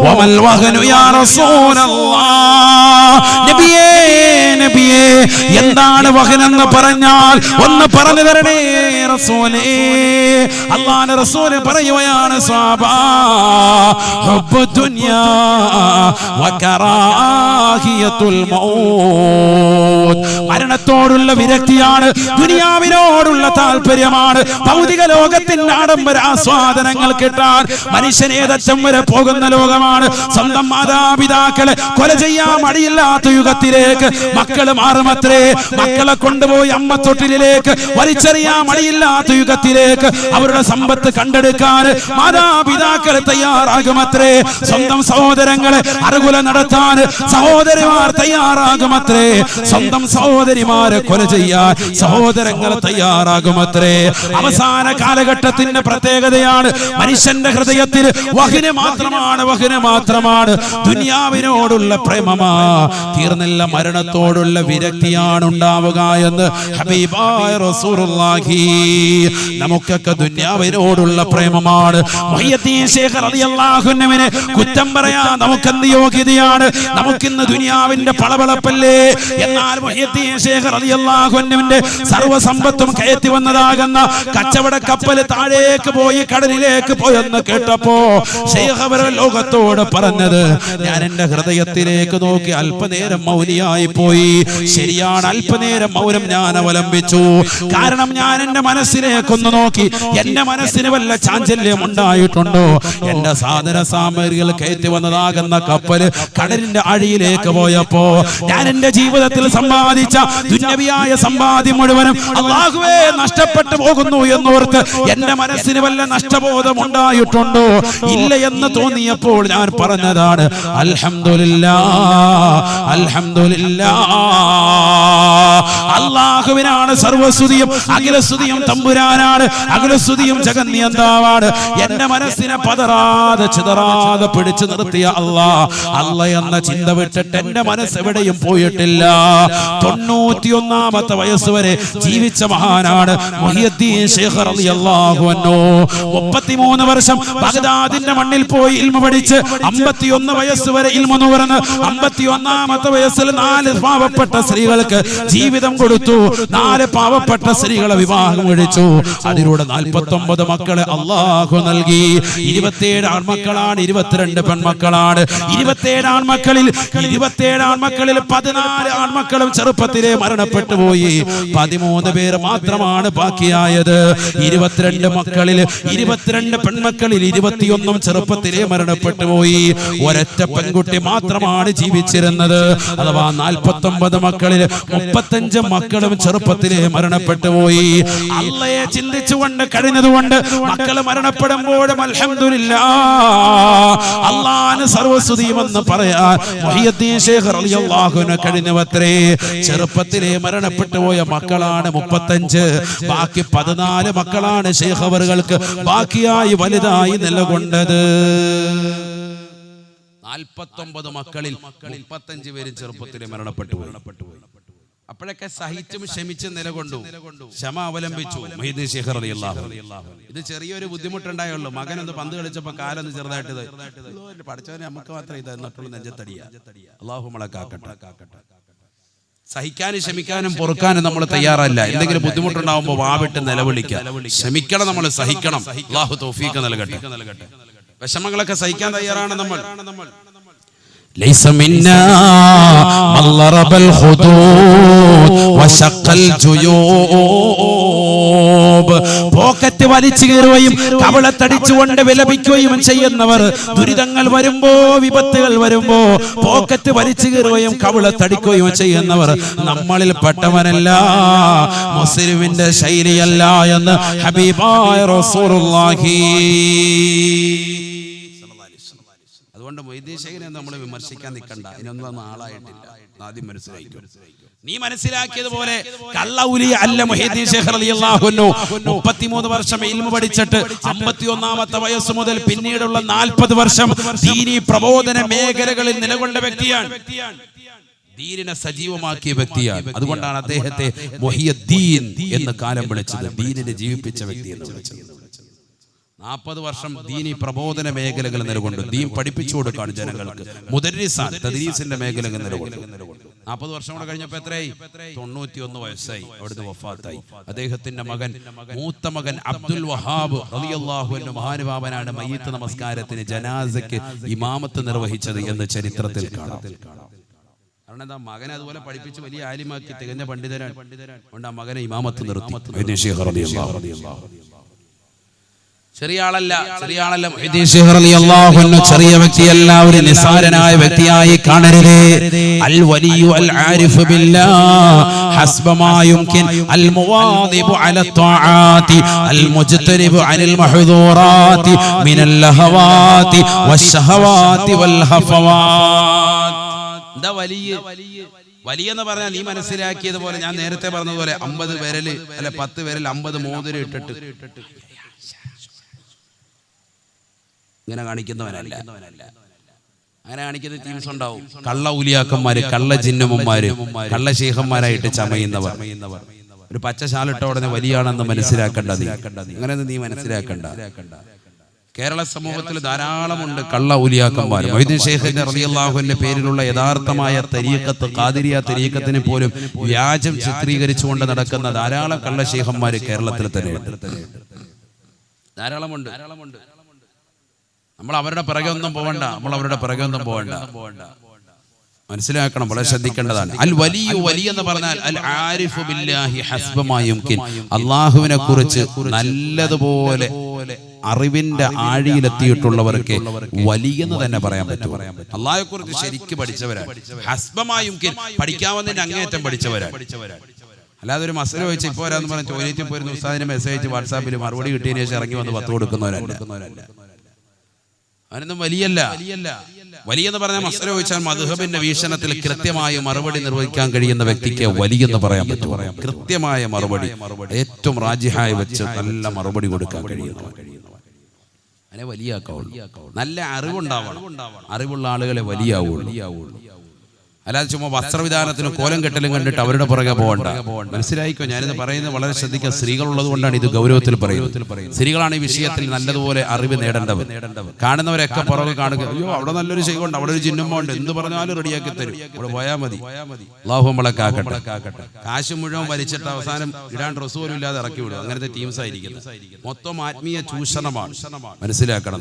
വമൽ വഹ്നു യാ റസൂലല്ലാഹ്. നബിയേ നബിയേ എന്താണ് വഹ്നെന്ന് പറഞ്ഞാൽ ഒന്ന് പറഞ്ഞു തരണേ റസൂലേ. അല്ലാഹുവിന്റെ റസൂൽ പറയുകയാണ് സ്വഹാബാ ഹുബ്ബു ദുനിയാ വകറാഹിയത്തുൽ മൗത്ത്. മരണത്തോടുള്ള വിരക്തിയാണ്, ദുനിയാവിനോടുള്ള താല്പര്യമാണ്. ഭൗതിക ലോകത്തിന്റെ ആഡംബര ആസ്വാദനങ്ങൾ കിട്ടാൻ മനുഷ്യൻ ഏതറ്റം വരെ പോകുന്ന ലോകമാണ്. സ്വന്തം മാതാപിതാക്കളെ കൊല ചെയ്യാൻ മടിയില്ലാത്ത യുഗത്തിലേക്ക് മക്കള് മാറുമത്രേ. മക്കളെ കൊണ്ടുപോയി അമ്മത്തൊട്ടിലേക്ക് വലിച്ചെറിയാൻ മടിയില്ലാത്ത യുഗത്തിലേക്ക് അവരുടെ സമ്പത്ത് കണ്ടെടുക്കാൻ മാതാപിതാക്കൾ തയ്യാറാകുമത്രേ. സ്വന്തം സഹോദരങ്ങളെ അറുകുല നടത്താൻ സഹോദരിമാർ തയ്യാറാകുമത്രേ. സ്വന്തം സഹോദരിമാരെ കൊല ചെയ്യാൻ സഹോദരങ്ങൾ തയ്യാറാകുമത്രേ. അവസാന കാലഘട്ടത്തിന്റെ പ്രത്യേകതയാണ് മനുഷ്യന്റെ ഹൃദയത്തിൽ വഹ്ന് മാത്രമാണ്. വഹ്ന് മാത്രമാണ്. ദുനിയാവിനോടുള്ള പ്രേമമാ തീർന്നില്ല, മരണത്തോടുള്ള വിരക്തിയാണ് ഉണ്ടാവുക എന്ന് ഹബീബായ റസൂലുള്ളാഹി. നമുക്കൊക്കെ ദുനിയാവിനോടുള്ള പ്രേമമാണ്. മുഹയ്യദ്ദീൻ ശൈഖ് റളിയല്ലാഹു അൻഹുവിനെ കുറ്റം പറയാൻ നമുക്കെന്ത് യോഗ്യതയാണ്? നമുക്കിന്ന് ദുനിയാവിന്റെ പളപളപ്പല്ലേ. എന്നാൽ മുഹയ്യദ്ദീൻ ശൈഖ് റളിയല്ലാഹു അൻഹുവിന്റെ സർവ്വസമ്പത്തും കയറ്റി വന്നതാകുന്ന കച്ചവട കപ്പൽ താഴേക്ക് പോയി കടലിലേക്ക് പോയെന്ന് കേട്ടപ്പോ ശൈഖ് അവർ ലോകത്തോട് പറഞ്ഞത്, ഞാൻ എന്റെ ഹൃദയത്തിലേക്ക് നോക്കി അല്പനേരം മൗനിയായി പോയി. ശരിയാണ്, അല്പനേരം മൗനം ഞാൻ അവലംബിച്ചു. കാരണം ഞാൻ എന്റെ മനസ്സിലേക്കൊന്ന് നോക്കി. എന്റെ മനസ്സിന് വല്ല ചാഞ്ചല്യം ഉണ്ടായിട്ടുണ്ടോ? എന്റെ സാധന സാമഗ്രികൾ കയറ്റി വന്നതാകുന്ന കപ്പല് കടലിന്റെ അടിയിലേക്ക് പോയപ്പോ ഞാൻ എന്റെ ജീവിതത്തിൽ സമ്പാദിച്ച ദുന്യവിയായ സമ്പാദ്യം മുഴുവനും അല്ലാഹുവേ നഷ്ടപ്പെട്ടു പോകുന്നു എന്നോർത്ത് എന്റെ മനസ്സിന് വല്ല നഷ്ടബോധം ഉണ്ടായിട്ടുണ്ടോ? ഇല്ല എന്ന് തോന്നിയപ്പോൾ ഞാൻ പറഞ്ഞതാണ് അൽഹംദുലില്ലാഹ് അൽഹംദുലില്ലാഹ്. അല്ലാഹുവിനാണ് സർവസ്തുതിയും അഖിലസ്തുതിയും തമ്പുരാനാണ്. അഖിലസ്തുതിയും ജഗന്നിയന്താവാണ്. എന്റെ മനസ്സിനെ പതറാതെ ചിതറാതെ പിടിച്ചു നിർത്തിയ അല്ല എന്ന ചിന്ത വിട്ടിട്ട് എന്റെ മനസ്സ് എവിടെയും പോയിട്ടില്ല. 91 വയസ്സ് വരെ ജീവിച്ച മഹാനാണ് മുഹയ്യദ്ദീൻ ശൈഖ് റളിയല്ലാഹു അൻഹു. 33 വർഷം ബഗ്ദാദിന്റെ മണ്ണിൽ പോയി ഇൽമു പഠിച്ച് 51 വയസ്സ് വരെ ഇൽമു നുകർന്ന് 51 വയസ്സിൽ 4 പാവപ്പെട്ട സ്ത്രീകൾക്ക് ജീവിതം കൊടുത്തു. 4 പാവപ്പെട്ട സ്ത്രീകളെ വിവാഹം കഴിച്ചു. അതിലൂടെ 49 മക്കളെ അല്ലാഹു നൽകി. 27 ആൺമക്കളാണ്, 22 പെൺമക്കളാണ്. 27 ആൺമക്കളിൽ 14 ആൺമക്കളും ചെറുപ്പത്തിലെ മരണപ്പെട്ടു പോയി. 13 പേർ മാത്രമാണ് ബാക്കിയായത്. 22 മക്കളിൽ 22 പെൺമക്കളിൽ 21 ചെറുപ്പത്തിലെ മരണപ്പെട്ടു പോയി. ഒരൊറ്റ പെൺകുട്ടി മാത്രമാണ് ജീവിച്ചിരുന്നത്. അഥവാ 49 മക്കളിൽ 35 മക്കളും ചെറുപ്പത്തിലെ മരണപ്പെട്ടു പോയി. അള്ളയെ ചിന്തിച്ചുകൊണ്ട് കഴിഞ്ഞതുകൊണ്ട് മക്കൾ മരണപ്പെടുമ്പോഴും അൽഹംദുലില്ലാഹ് അല്ലാഹുവിന് സർവസ്തുതിയുമെന്ന് പറയാൻ മുഹയ്യദ്ദീൻ ശൈഖ് റളിയല്ലാഹു അൻഹു കഴിഞ്ഞവത്രേ. ചെറുപ്പത്തിലെ മരണപ്പെട്ടു പോയ മക്കളാണ് 35. ബാക്കി 14 മക്കളാണ് ശൈഖ് അവർക്ക് ബാക്കിയായി വലുതായി നിലകൊണ്ടത്. 49 മക്കളിൽ 35 പേര് ചെറുപ്പത്തിലെ മരണപ്പെട്ടു പോയി. അപ്പോഴൊക്കെ സഹിച്ചും ക്ഷമിച്ചും നിലകൊണ്ടു, ക്ഷമ അവലംബിച്ചു മുഹയ്യിദ്ദീൻ ശൈഖ് റളിയല്ലാഹു അൻഹു. ഇത് ചെറിയൊരു ബുദ്ധിമുട്ടുണ്ടായുള്ളൂ. മകനൊന്ന് പന്ത് കളിച്ചപ്പോ കാലൊന്ന് ചെറുതായിട്ട് പഠിച്ചവനെ നമുക്ക് മാത്രം ഇത് എന്നിട്ടുള്ള നെഞ്ചത്തടിയ. അല്ലാഹു നമ്മളെ കാക്കട്ടെ. സഹിക്കാനും ക്ഷമിക്കാനും പൊറുക്കാനും നമ്മൾ തയ്യാറല്ല. എന്തെങ്കിലും ബുദ്ധിമുട്ടുണ്ടാവുമ്പോൾ വാവിട്ട് നിലവിളിക്കുക. ക്ഷമിക്കണം, നമ്മൾ സഹിക്കണം. അല്ലാഹു തൗഫീഖ് നൽകട്ടെ. വിഷമങ്ങളൊക്കെ സഹിക്കാൻ തയ്യാറാണ് നമ്മൾ. ليس منا من ضرب الخدود وشق الجيوب. പോക്കറ്റ് വലിച്ചു കീറുകയും കവിളത്തടിച്ചുകൊണ്ട് വിലപിക്കുകയും ചെയ്യുന്നവർ, ദുരിതങ്ങൾ വരുമ്പോ വിപത്തുകൾ വരുമ്പോ പോക്കറ്റ് വലിച്ചു കീറുകയും കവിളത്തടിക്കുകയും ചെയ്യുന്നവർ നമ്മളിൽ പെട്ടവനല്ല, മുസ്ലിമിന്റെ ശൈലിയല്ല എന്ന് ഹബീബായ റസൂലുള്ളാഹി. അതുകൊണ്ട് മൊയ്തീൻ ശൈഖിനെ നമ്മൾ വിമർശിക്കാൻ നിൽക്കണ്ട, ഇതിനൊന്നും ആളായിട്ടില്ല, ആദ്യം മനസ്സിലാക്കും. നീ മനസ്സിലാക്കിയതുപോലെ കള്ള ഉലിയ അല്ല മുഹീദ്ദീൻ ശൈഖ് റളിയല്ലാഹു അൻഹു. 33 വർഷം ഇൽമു പഠിച്ചിട്ട് 51ാമത്തെ വയസ്സ് മുതൽ പിന്നീടുള്ള 40 വർഷം ദീനി പ്രബോധന മേഖലകളിൽ നിലകൊണ്ട വ്യക്തിയാണ്, ദീനിനെ സജീവമാക്കിയ വ്യക്തിയാണ്. അതുകൊണ്ടാണ് അദ്ദേഹത്തെ മുഹിയുദ്ദീൻ എന്ന് കാലം വിളിച്ചത്, ദീനിനെ ജീവിപ്പിച്ച വ്യക്തി എന്ന് വിളിച്ചത്. 40 വർഷം ദീനി പ്രബോധന മേഖലകൾ നിലകൊണ്ട് ദീൻ പഠിപ്പിച്ചു കൊടുക്കാണ് ജനങ്ങൾക്ക്. മുദർരിസാൻ തദ്രീസിന്റെ മേഖലകൾ നിലകൊണ്ട് 40 വർഷം കൂടെ കഴിഞ്ഞപ്പോൾ എത്രയായി? 91 വയസ്സായി, അവിടുന്ന് വഫാത്തായി. അദ്ദേഹത്തിന്റെ മകൻ, മൂത്ത മകൻ അബ്ദുൽ വഹാബ് റളിയല്ലാഹു അൻഹു മഹാനുഭാവനാണ് മയ്യിത്ത് നമസ്കാരത്തിന് ജനാസയ്ക്ക് ഇമാമത്ത് നിർവഹിച്ചത് എന്ന് ചരിത്രത്തിൽ കാണാം. കാരണം എന്താ, മകനെ അതുപോലെ പഠിപ്പിച്ച് വലിയ ആലിമാക്കി തികഞ്ഞ പണ്ഡിതനാണ്. അതുകൊണ്ട് ആ മകനെ ഇമാമത്ത് നിർത്തി. ചെറിയ ആളല്ല, ചെറിയ വ്യക്തിയല്ല, ഒരു നിസാരനായ വ്യക്തിയായി കാണരുത്. അൽ വലിയു അൽ ആരിഫു ബില്ലാഹ് ഹസ്ബ മാ യുംകിൻ അൽ മുവാദിബു അല ത്വാആതി അൽ മുജ്തനിബു അനിൽ മഹ്ദൂറാതി മിനൽ ലഹവാതി വശഹവാതി വൽ ഹഫവാത്. എന്താ വലിയ എന്ന് പറഞ്ഞാൽ നീ മനസ്സിലാക്കിയതുപോലെ, ഞാൻ നേരത്തെ പറഞ്ഞതുപോലെ 50 വിരല് അല്ല 10 വിരൽ 50 മോതിരം ഇട്ടിട്ട് ഇങ്ങനെ കാണിക്കുന്നവനല്ല. അങ്ങനെ കാണിക്കുന്ന ടീംസ് ഉണ്ടാവും. കള്ള ഉലിയാക്കന്മാര്, കള്ള ജിന്നമ്മമാര്, കള്ള ശേഖന്മാരായിട്ട് ചമയുന്നവർ. ഒരു പച്ച ശാലിട്ട ഉടനെ വലിയാണെന്ന് മനസ്സിലാക്കണ്ട, അങ്ങനെയൊന്നും നീ മനസ്സിലാക്കണ്ട. കേരള സമൂഹത്തിൽ ധാരാളമുണ്ട് കള്ള ഉലിയാക്കന്മാർ. മൊയ്തീൻ ശൈഖിന്റെ റളിയല്ലാഹു അൻഹുവിന്റെ പേരിലുള്ള യഥാർത്ഥമായ തരീഖത്ത്, ഖാദിരിയ തരീഖത്തിനെ പോലും വ്യാജം ചിത്രീകരിച്ചുകൊണ്ട് നടക്കുന്ന ധാരാളം കള്ള ശൈഖന്മാർ കേരളത്തിൽ തന്നെ ധാരാളമുണ്ട്. നമ്മൾ അവരുടെ പിറകെ ഒന്നും പോകണ്ട, മനസ്സിലാക്കണം, വളരെ ശ്രദ്ധിക്കേണ്ടതാണ്. അൽ വലിയ എന്ന് പറഞ്ഞാൽ അൽ ആരിഫു ബില്ലാഹി ഹസ്ബ മാ യുംകിൻ, അല്ലാഹുവിനെ കുറിച്ച് നല്ലതുപോലെ അറിവിന്റെ ആഴിയിലെത്തിയിട്ടുള്ളവർക്ക് വലിയെന്ന് തന്നെ പറയാൻ പറ്റും. അല്ലാഹുവെ കുറിച്ച് ശരിക്കും പഠിച്ചവരാണ്. ഹസ്ബ മാ യുംകിൻ, പഠിക്കാവുന്നതിന്റെ അങ്ങേയറ്റം പഠിച്ചവരാണ്. അല്ലാതെ ഒരു മസല ചോദിച്ച് ഇപ്പോൾ വരാന്ന് പറഞ്ഞ ടോയ്ലറ്റിൽ പോയിരുന്ന ഉസ്താദിനെ മെസ്സേജ് അയച്ച് വാട്സാപ്പിൽ മറുപടി കിട്ടിയതിന് ശേഷം ഇറങ്ങി വന്ന് 10 കൊടുക്കുന്നവരല്ല. അവനൊന്നും വലിയല്ല. വലിയെന്ന് പറഞ്ഞാൽ മസല ചോദിച്ചാൽ മദ്ഹബിന്റെ വീക്ഷണത്തിൽ കൃത്യമായ മറുപടി നിർവഹിക്കാൻ കഴിയുന്ന വ്യക്തിക്ക് വലിയെന്ന് പറയാൻ പറ്റും. കൃത്യമായ മറുപടി, ഏറ്റവും റാജിഹായി വെച്ച് നല്ല മറുപടി കൊടുക്കാൻ കഴിയുന്നു. അതിനെ വലിയാക്കാവുള്ളൂ. നല്ല അറിവുണ്ടാവണം, അറിവുള്ള ആളുകളെ വലിയാവുള്ളൂ. അല്ലാതെ ചുമ്മാ വസ്ത്രവിധാനത്തിനും കോലം കെട്ടലും കണ്ടിട്ട് അവരുടെ പുറകെ പോകണ്ട. മനസ്സിലായിക്കോ, ഞാനിത് പറയുന്നത് വളരെ ശ്രദ്ധിക്കുക. സ്ത്രീകളുള്ളത് കൊണ്ടാണ് ഇത് ഗൗരവത്തിൽ പറയുന്നത്. സ്ത്രീകളാണ് ഈ വിഷയത്തിൽ നല്ലതുപോലെ അറിവ് നേടേണ്ടവർ. കാണുന്നവരൊക്കെ പുറകെ കാണുക, അയ്യോ അവിടെ നല്ലൊരു ശൈഖുണ്ട്, അവിടെ ഒരു ജിന്നുമ്മ ഉണ്ട്, എന്ത് പറഞ്ഞാലും റെഡിയാക്കി തരും, അവിടെ പോയാൽ മതി. അല്ലാഹു നമ്മളെ കാക്കട്ടെ. കാശ് മുഴുവൻ വലിച്ചിട്ട് അവസാനം ഇടാൻ ഡ്രസ്സ് പോലും ഇല്ലാതെ ഇറക്കി വിടും. അങ്ങനത്തെ ടീംസ് ആയിരിക്കുന്നത്. മൊത്തം ആത്മീയ ചൂഷണമാണ്. മനസ്സിലാക്കണം.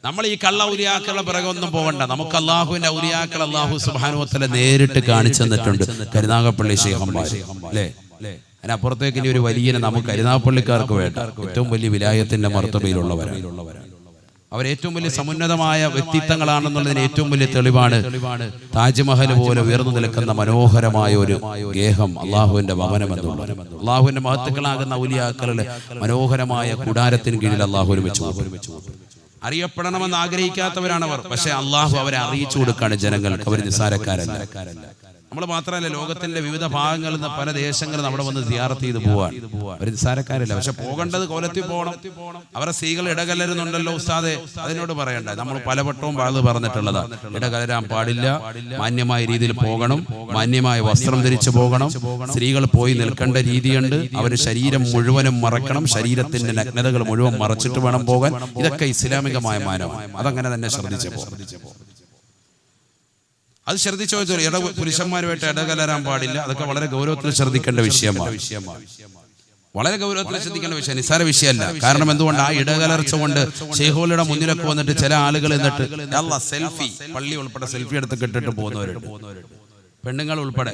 നമ്മൾ ഈ കള്ള ഔലിയാക്കളുടെ പിറകെ ഒന്നും പോകണ്ട. നമുക്ക് അള്ളാഹുവിന്റെ ഔലിയാക്കൾ അള്ളാഹു സുബ്ഹാനഹു വ തആല നേരിട്ട് കാണിച്ചു തന്നിട്ടുണ്ട്. കരുനാഗപ്പള്ളി ശൈഖന്മാർ അല്ലേ, അതിനപ്പുറത്തേക്ക് ഇനി ഒരു വലിയനെ നമുക്ക് കരുനാഗപ്പള്ളിക്കാർക്ക് വേണ്ട. ഏറ്റവും വലിയ വിലായത്തിന്റെ മർത്തബയിലുള്ളവരാണ്. അവരേറ്റവും വലിയ സമുന്നതമായ വ്യക്തിത്വങ്ങളാണെന്നുള്ളതിന് ഏറ്റവും വലിയ തെളിവാണ് താജ്മഹൽ പോലെ ഉയർന്നു നിൽക്കുന്ന മനോഹരമായ ഒരു ഗേഹം, അള്ളാഹുവിന്റെ ഭവനം എന്നുള്ളത്. അള്ളാഹുവിന്റെ മഹത്തുക്കളാകുന്ന ഔലിയാക്കളുടെ മനോഹരമായ കൂടാരത്തിന് കീഴിൽ അള്ളാഹു ഒരുമിച്ച് അറിയപ്പെടണമെന്ന് ആഗ്രഹിക്കാത്തവരാണവർ. പക്ഷെ അള്ളാഹു അവരെ അറിയിച്ചു കൊടുക്കാണ് ജനങ്ങൾക്ക്. അവർ നിസ്സാരക്കാരല്ല. നമ്മൾ മാത്രമല്ല, ലോകത്തിന്റെ വിവിധ ഭാഗങ്ങളിൽ നിന്ന് പല ദേശങ്ങളും അവിടെ വന്ന് സിയാറത്ത് ചെയ്ത് പോവാൻ. അവർ നിസ്സാരക്കാരല്ല. പക്ഷെ പോകേണ്ടത് കോലത്തിൽ പോകണം. അവരെ സ്ത്രീകൾ ഇടകലരുന്നുണ്ടല്ലോ ഉസ്താദെ, അതിനോട് പറയണ്ട. നമ്മൾ പലവട്ടവും പറഞ്ഞിട്ടുള്ളതാണ്. ഇടകലരാൻ പാടില്ല, മാന്യമായ രീതിയിൽ പോകണം, മാന്യമായ വസ്ത്രം ധരിച്ചു പോകണം. സ്ത്രീകൾ പോയി നിൽക്കേണ്ട രീതിയുണ്ട്. അവർ ശരീരം മുഴുവനും മറക്കണം, ശരീരത്തിന്റെ നഗ്നതകൾ മുഴുവൻ മറച്ചിട്ട് വേണം പോകാൻ. ഇതൊക്കെ ഇസ്ലാമികമായ മാനമാണ്. അതങ്ങനെ തന്നെ ശ്രദ്ധിച്ചപ്പോ അത് ശ്രദ്ധിച്ചോ. പുരുഷന്മാരുമായിട്ട് ഇടകലരാൻ പാടില്ല. അതൊക്കെ വളരെ ഗൗരവത്തിൽ ശ്രദ്ധിക്കേണ്ട വിഷയമാണ്. വളരെ ഗൗരവത്തിൽ ശ്രദ്ധിക്കേണ്ട വിഷയം, നിസ്സാര വിഷയമല്ല. കാരണം എന്തുകൊണ്ട്, ആ ഇടകലർച്ച കൊണ്ട് ശൈഖുകളുടെ മുന്നിലൊക്കെ വന്നിട്ട് ചില ആളുകൾ എന്നിട്ട് സെൽഫി, പള്ളി ഉൾപ്പെടെ സെൽഫി എടുത്ത് കിട്ടിട്ട് പോകുന്നവരുണ്ട്. പെണ്ണുങ്ങൾ ഉൾപ്പെടെ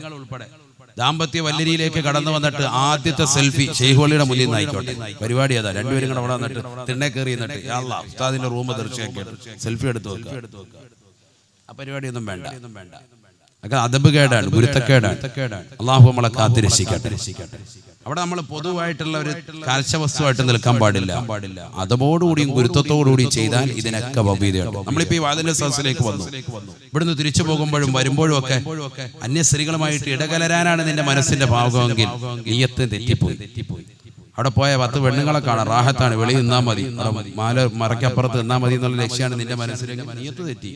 ദാമ്പത്യ വല്ലരിയിലേക്ക് കടന്നു വന്നിട്ട് ആദ്യത്തെ സെൽഫി ഷെയ്ഖുവള്ളിയുടെ മുന്നിൽ നിന്ന് ആയിക്കോട്ടെ. പരിപാടി അതാ, രണ്ടുപേരും കൂടെ അവിടെ വന്നിട്ട് തിണ്ണെ കയറി എന്നിട്ട് യാ അല്ലാഹ് ഉസ്താദിന്റെ റൂം തീർച്ചയായിട്ടും സെൽഫി എടുത്ത് വെക്കുക. ആ പരിപാടിയൊന്നും വേണ്ട. അതൊക്കെ അദബ് കേടാണ്, ഗുരുത്തക്കേടാണ്. അള്ളാഹു നമ്മളെ കാത്ത് രക്ഷിക്കട്ടെ. അവിടെ നമ്മൾ പൊതുവായിട്ടുള്ള ഒരു കാഴ്ചവസ്തുവായിട്ട് നിൽക്കാൻ പാടില്ല. അതോടുകൂടിയും ഗുരുത്വത്തോടുകൂടിയും ചെയ്താൽ ഇതിനൊക്കെ ഭവ്യതയുണ്ട്. നമ്മളിപ്പോ ഈ വാതിലിന്റെ സദസ്സിലേക്ക് വന്നു, ഇവിടുന്ന് തിരിച്ചു പോകുമ്പോഴും വരുമ്പോഴും ഒക്കെ അന്യ സ്ത്രീകളുമായിട്ട് ഇടകലരാനാണ് നിന്റെ മനസ്സിന്റെ ഭാവമെങ്കിൽ നിയ്യത്ത് തെറ്റിപ്പോയി. അവിടെ പോയ 10 പെണ്ണുങ്ങളെ കാണാം, റാഹത്താണ്, വെളിയിൽ നിന്നാ മതി, മാല മറക്കപ്പുറത്ത് നിന്നാ മതി എന്നുള്ള ലക്ഷ്യമാണ് നിന്റെ മനസ്സിലേക്ക്, നിയ്യത്ത് തെറ്റി.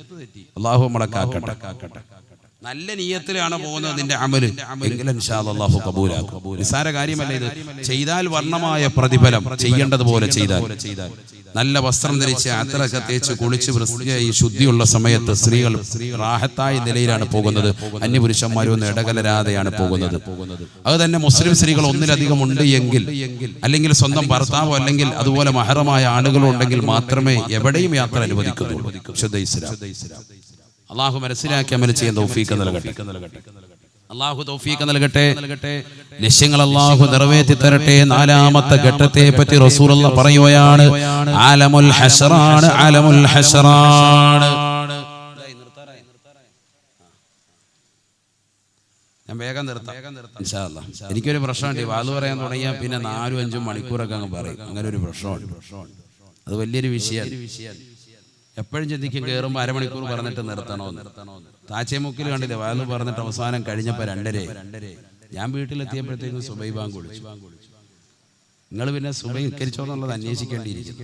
അള്ളാഹു നമ്മളെ കാക്കട്ടെ. നല്ല നിയ്യത്തിലാണ് പോകുന്നത് നിന്റെ അമല് എങ്കിലും ഇൻഷാ അല്ലാഹ് അല്ലാഹു കബൂലാക്കും. നിസ്സാര കാര്യമല്ല ഇത്. ചെയ്താൽ വർണ്ണമായ പ്രതിഫലം, ചെയ്യേണ്ടതുപോലെ ചെയ്താൽ. നല്ല വസ്ത്രം ധരിച്ച് അത്തറൊക്കെ തേച്ച് കുളിച്ച് വൃത്തിയായി ശുദ്ധിയുള്ള സമയത്ത് സ്ത്രീകൾ റാഹത്തായ നിലയിലാണ് പോകുന്നത്. അന്യപുരുഷന്മാരൊന്നും ഇടകലരാതെയാണ് പോകുന്നത്. അത് തന്നെ മുസ്ലിം സ്ത്രീകൾ ഒന്നിലധികം ഉണ്ട് എങ്കിൽ, അല്ലെങ്കിൽ സ്വന്തം ഭർത്താവോ അല്ലെങ്കിൽ അതുപോലെ മഹറമായ ആളുകളോ ഉണ്ടെങ്കിൽ മാത്രമേ എവിടെയും യാത്ര അനുവദിക്കുന്നുള്ളൂ. ശുദ്ധ ഇസ്ലാം. അള്ളാഹു മനസ്സിലാക്കി അമൽ ചെയ്യാൻ തൗഫീഖ് നൽകട്ടെ. അള്ളാഹു തൗഫീഖ് നൽകട്ടെ. ലക്ഷ്യങ്ങൾ അള്ളാഹു നിറവേറ്റി തരട്ടെ. 4ാമത്തെ ഘട്ടത്തെ പറ്റി റസൂലുള്ളാഹി പറയുകയാണ്, ആലമുൽ ഹശ്റാണ്, ആലമുൽ ഹശ്റാണ്. ഞാൻ വേഗം നിർത്താം ഇൻഷാ അല്ലാഹ്. എനിക്കൊരു പ്രശ്നമുണ്ട്, വാദം പറയാൻ തുടങ്ങിയാൽ പിന്നെ 4-5 മണിക്കൂറൊക്കെ അങ്ങ് പറയും. അങ്ങനെ ഒരു പ്രശ്നമുണ്ട്. അത് വലിയൊരു വിഷയമാണ്. എപ്പോഴും ചിന്തിക്കും കയറുമ്പോൾ അരമണിക്കൂർ പറഞ്ഞിട്ട് നിർത്തണമെന്ന്. താച്ചേമുക്കിൽ കണ്ടില്ലേ, വാല് പറഞ്ഞിട്ട് അവസാനം കഴിഞ്ഞപ്പോൾ 2:30. ഞാൻ വീട്ടിലെത്തിയപ്പോഴത്തേക്കും സുബൈ ബാങ്ക് വിളിച്ചു. നിങ്ങൾ പിന്നെ സുബൈ നിസ്കരിച്ചോന്നുള്ളത് അന്വേഷിക്കേണ്ടിയിരിക്കും.